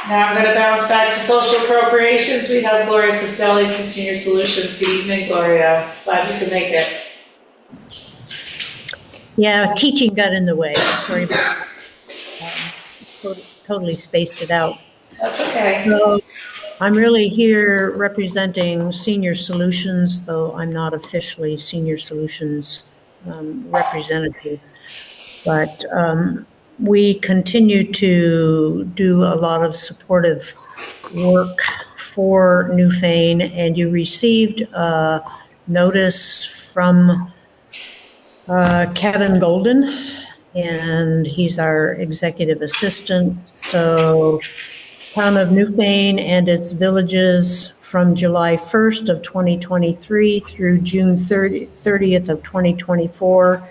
Speaker 1: Now I'm going to bounce back to social appropriations. We have Gloria Cristelli from Senior Solutions. Good evening, Gloria. Glad you could make it.
Speaker 15: Yeah, teaching got in the way. Sorry about that. Totally spaced it out.
Speaker 1: That's okay.
Speaker 15: So I'm really here representing Senior Solutions, though I'm not officially Senior Solutions representative. But we continue to do a lot of supportive work for Newfane, and you received a notice from Kevin Golden, and he's our executive assistant. So Town of Newfane and its villages from July 1st of 2023 through June 30th of 2024,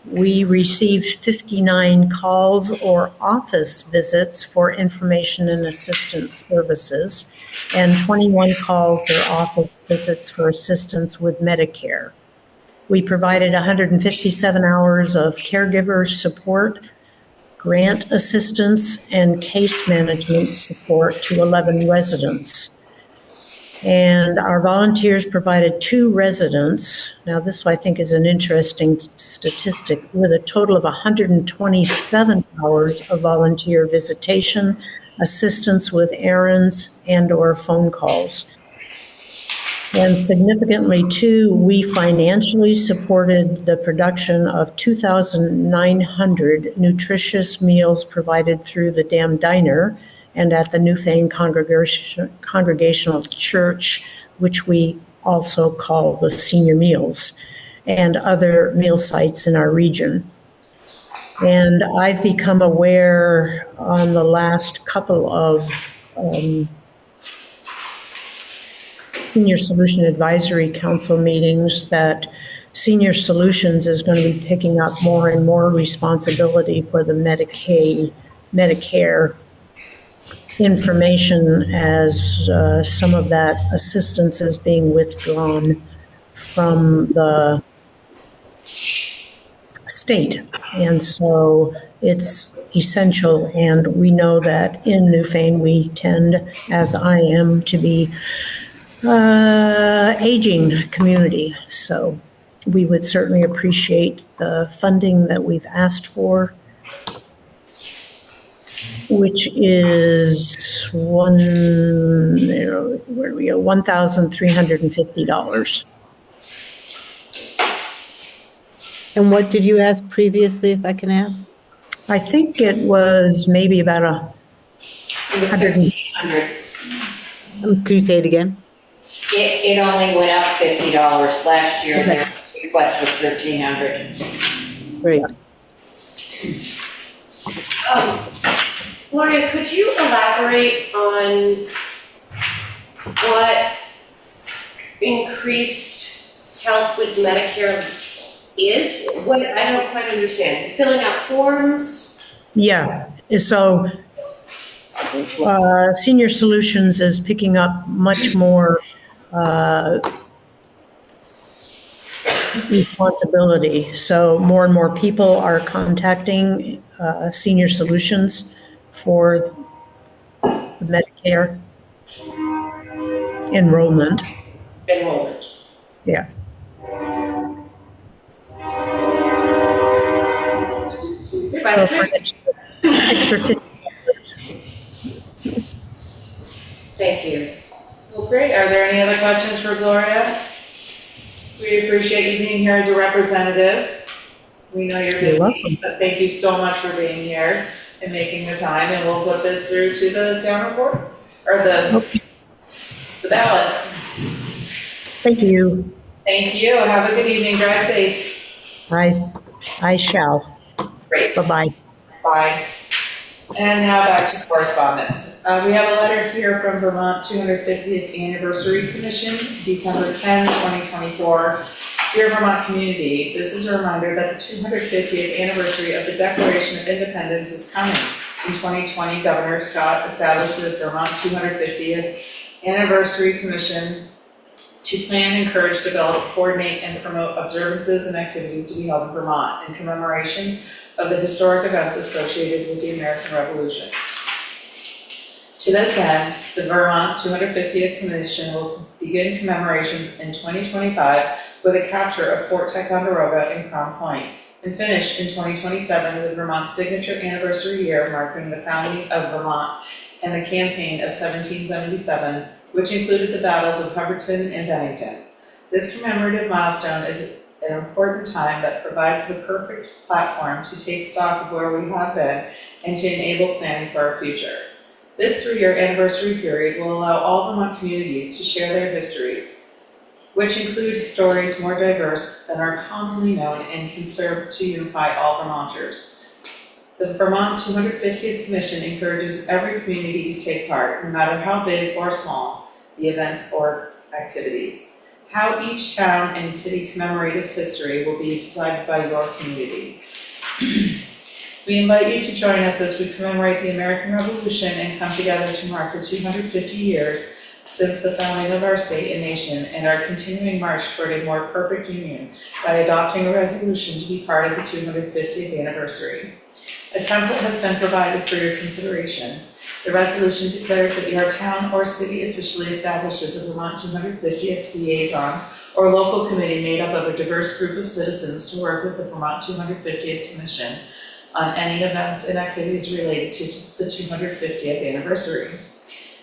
Speaker 15: we received 59 calls or office visits for information and assistance services, and 21 calls or office visits for assistance with Medicare. We provided 157 hours of caregiver support, grant assistance, and case management support to 11 residents. And our volunteers provided 2 residents. Now this I think is an interesting statistic, with a total of 127 hours of volunteer visitation, assistance with errands and/or phone calls. And significantly too, we financially supported the production of 2,900 nutritious meals provided through the Dam Diner and at the Newfane Congregational Church, which we also call the Senior Meals, and other meal sites in our region. And I've become aware on the last couple of Senior Solution Advisory Council meetings that Senior Solutions is going to be picking up more and more responsibility for the Medicare information as some of that assistance is being withdrawn from the state. And so it's essential, and we know that in Newfane we tend, as I am, to be aging community. So we would certainly appreciate the funding that we've asked for, which is $1,350.
Speaker 3: And what did you ask previously, if I can ask?
Speaker 15: I think it was maybe about
Speaker 6: It was 1,300.
Speaker 3: Could you say it again?
Speaker 6: It only went up $50 last year. The request was 1,300.
Speaker 3: Great.
Speaker 2: Gloria, could you elaborate on what increased help with Medicare is? What, I don't quite understand. Filling out forms?
Speaker 15: Yeah, so Senior Solutions is picking up much more responsibility. So more and more people are contacting Senior Solutions for the Medicare enrollment. Yeah. So for extra $50.
Speaker 2: Thank you.
Speaker 1: Well, great. Are there any other questions for Gloria? We appreciate you being here as a representative. We know you're busy,
Speaker 15: welcome.
Speaker 1: but thank you so much for being here and making the time, and we'll put this through to the town report, or the ballot.
Speaker 15: Thank you.
Speaker 1: Thank you. Have a good evening. Drive safe.
Speaker 15: I shall.
Speaker 1: Great.
Speaker 15: Bye-bye.
Speaker 1: Bye. And now back to correspondence. We have a letter here from Vermont 250th Anniversary Commission, December 10, 2024. Dear Vermont community, this is a reminder that the 250th anniversary of the Declaration of Independence is coming. In 2020, Governor Scott established the Vermont 250th Anniversary Commission to plan, encourage, develop, coordinate, and promote observances and activities to be held in Vermont in commemoration of the historic events associated with the American Revolution. To this end, the Vermont 250th Commission will begin commemorations in 2025 with a capture of Fort Ticonderoga and Crown Point, and finish in 2027 with Vermont's signature anniversary year marking the founding of Vermont and the campaign of 1777, which included the battles of Robertson and Bennington. This commemorative milestone is an important time that provides the perfect platform to take stock of where we have been and to enable planning for our future. This 3-year anniversary period will allow all Vermont communities to share their histories, which include stories more diverse than are commonly known and can serve to unify all Vermonters. The Vermont 250th Commission encourages every community to take part, no matter how big or small the events or activities. How each town and city commemorate its history will be decided by your community. We invite you to join us as we commemorate the American Revolution and come together to mark the 250 years since the founding of our state and nation and our continuing march toward a more perfect union by adopting a resolution to be part of the 250th anniversary. A template has been provided for your consideration. The resolution declares that your town or city officially establishes a Vermont 250th liaison or local committee made up of a diverse group of citizens to work with the Vermont 250th Commission on any events and activities related to the 250th anniversary.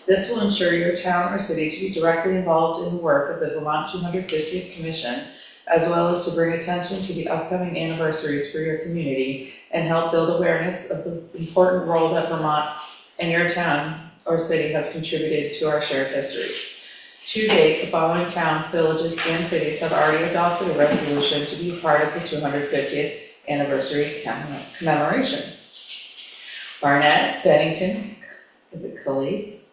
Speaker 1: This will ensure your town or city to be directly involved in the work of the Vermont 250th Commission, as well as to bring attention to the upcoming anniversaries for your community and help build awareness of the important role that Vermont and your town or city has contributed to our shared history. To date, the following towns, villages, and cities have already adopted a resolution to be part of the 250th anniversary commemoration. Barnett, Bennington, is it Calais?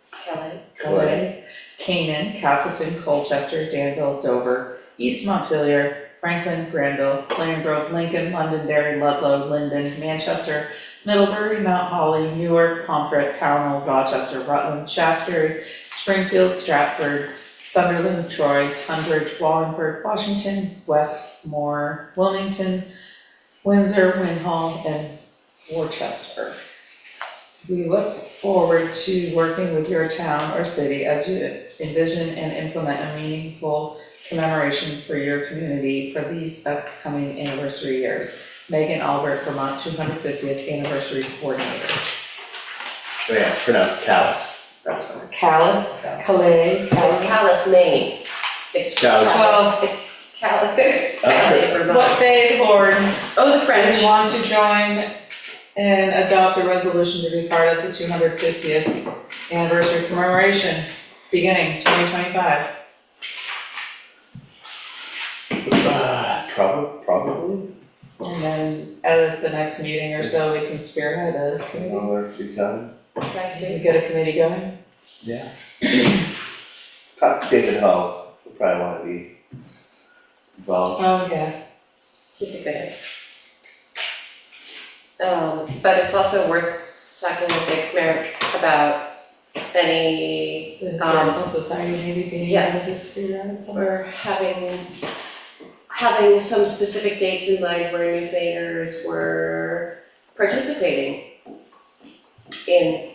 Speaker 1: Calais, Canaan, Castleton, Colchester, Danville, Dover, East Montpelier, Franklin, Granville, Plain Grove, Lincoln, Londonderry, Ludlow, Linden, Manchester, Middlebury, Mount Holly, Newark, Pomfret, Pownell, Rochester, Rutland, Shaftesbury, Springfield, Stratford, Sunderland, Troy, Tunbridge, Wallingford, Washington, Westmore, Wilmington, Windsor, Winhall, and Worcester. We look forward to working with your town or city as you envision and implement a meaningful commemoration for your community for these upcoming anniversary years. Megan Albert, Vermont 250th Anniversary Coordinator.
Speaker 4: Oh yeah, it's pronounced callus. That's fine.
Speaker 1: Callus, Calais,
Speaker 2: It's Calais, Maine. It's
Speaker 4: Calais.
Speaker 1: Well,
Speaker 2: It's Calais, Calais, Vermont.
Speaker 1: what say the board?
Speaker 2: Oh, the French.
Speaker 1: We want to join and adopt a resolution to be part of the 250th anniversary commemoration beginning 2025.
Speaker 4: Probably.
Speaker 1: And then at the next meeting or so, we can spearhead a committee.
Speaker 4: Or if you can.
Speaker 2: Try
Speaker 1: To
Speaker 2: to.
Speaker 1: get a committee going.
Speaker 4: Yeah. Let's talk to David Hull. He'll probably want to be involved.
Speaker 1: Oh, yeah.
Speaker 2: He's a good. But it's also worth talking with Vic Merrick about any,
Speaker 1: The Historical Society maybe being
Speaker 2: yeah.
Speaker 1: able to just do that somewhere.
Speaker 2: or having some specific dates in mind where Newfaners were participating in.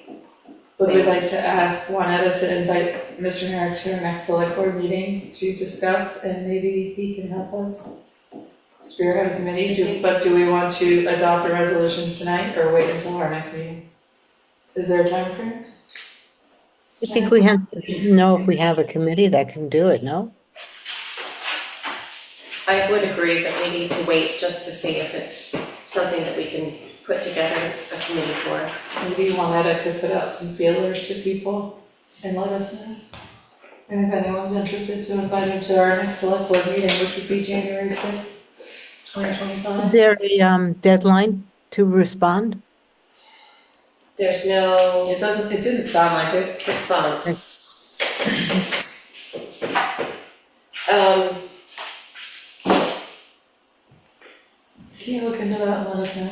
Speaker 1: Would we like to ask Juanetta to invite Mr. Merrick to our next select board meeting to discuss, and maybe he can help us spearhead a committee? But do we want to adopt a resolution tonight or wait until our next meeting? Is there a time frame?
Speaker 3: I think we have to know if we have a committee that can do it, no?
Speaker 2: I would agree, but we need to wait just to see if it's something that we can put together a committee for.
Speaker 1: Maybe Juanetta could put out some feelers to people and let us know. And if anyone's interested, to invite them to our next select board meeting, which would be January 6th, 2025.
Speaker 3: Is there a deadline to respond?
Speaker 2: There's no
Speaker 1: It didn't sound like it.
Speaker 2: response.
Speaker 1: Can you look into that and let us know?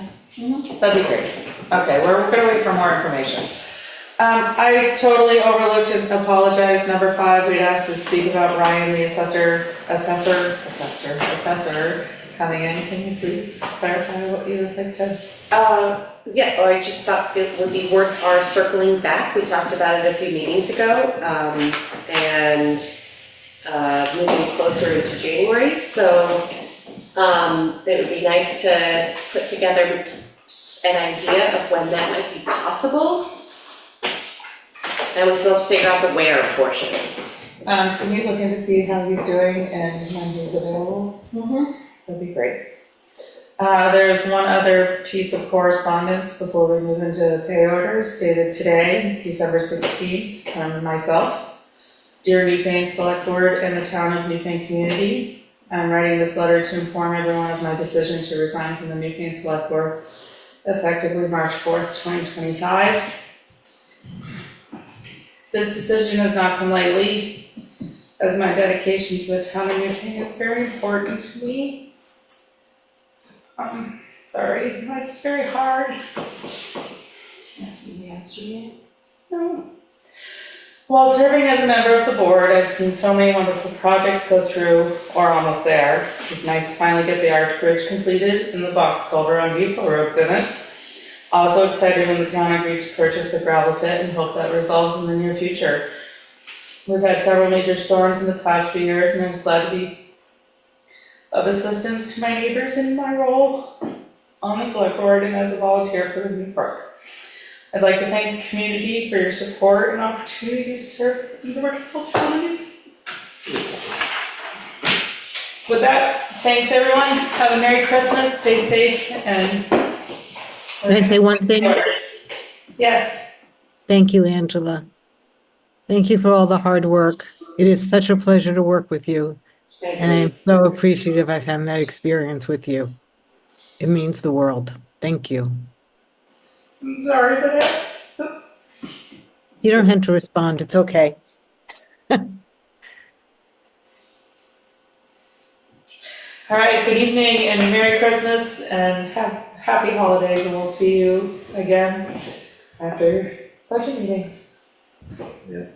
Speaker 1: That'd be great. Okay, we're gonna wait for more information. I totally overlooked and apologized. Number 5, we'd asked to speak about Ryan, the assessor coming in. Can you please clarify what you would like to?
Speaker 2: Yeah, I just thought it would be worth our circling back. We talked about it a few meetings ago, and moving closer into January. So it would be nice to put together an idea of when that might be possible. And we still have to figure out the where portion.
Speaker 1: Can you look in to see how he's doing and when he's available? That'd be great. There's one other piece of correspondence before we move into pay orders dated today, December 16th, from myself. Dear Newfane Selectboard and the town of Newfane community, I'm writing this letter to inform everyone of my decision to resign from the Newfane Selectboard effectively March 4th, 2025. This decision has not come lightly, as my dedication to the town of Newfane is very important to me. Sorry, it's very hard. No. While serving as a member of the board, I've seen so many wonderful projects go through, or almost there. It's nice to finally get the arch bridge completed and the box culvert on Depot Road finished. Also excited when the town agreed to purchase the gravel pit and hope that resolves in the near future. We've had several major storms in the past few years, and I was glad to be of assistance to my neighbors in my role on the select board and as a volunteer for the new park. I'd like to thank the community for your support and opportunity to serve in the wonderful town. With that, thanks everyone. Have a Merry Christmas, stay safe, and...
Speaker 3: Can I say one thing?
Speaker 1: Yes.
Speaker 3: Thank you, Angela. Thank you for all the hard work. It is such a pleasure to work with you. And I am so appreciative I've had that experience with you. It means the world. Thank you.
Speaker 1: I'm sorry, but
Speaker 3: You don't have to respond. It's okay.
Speaker 1: All right, good evening and Merry Christmas and happy holidays, and we'll see you again after budget meetings.
Speaker 4: Yeah.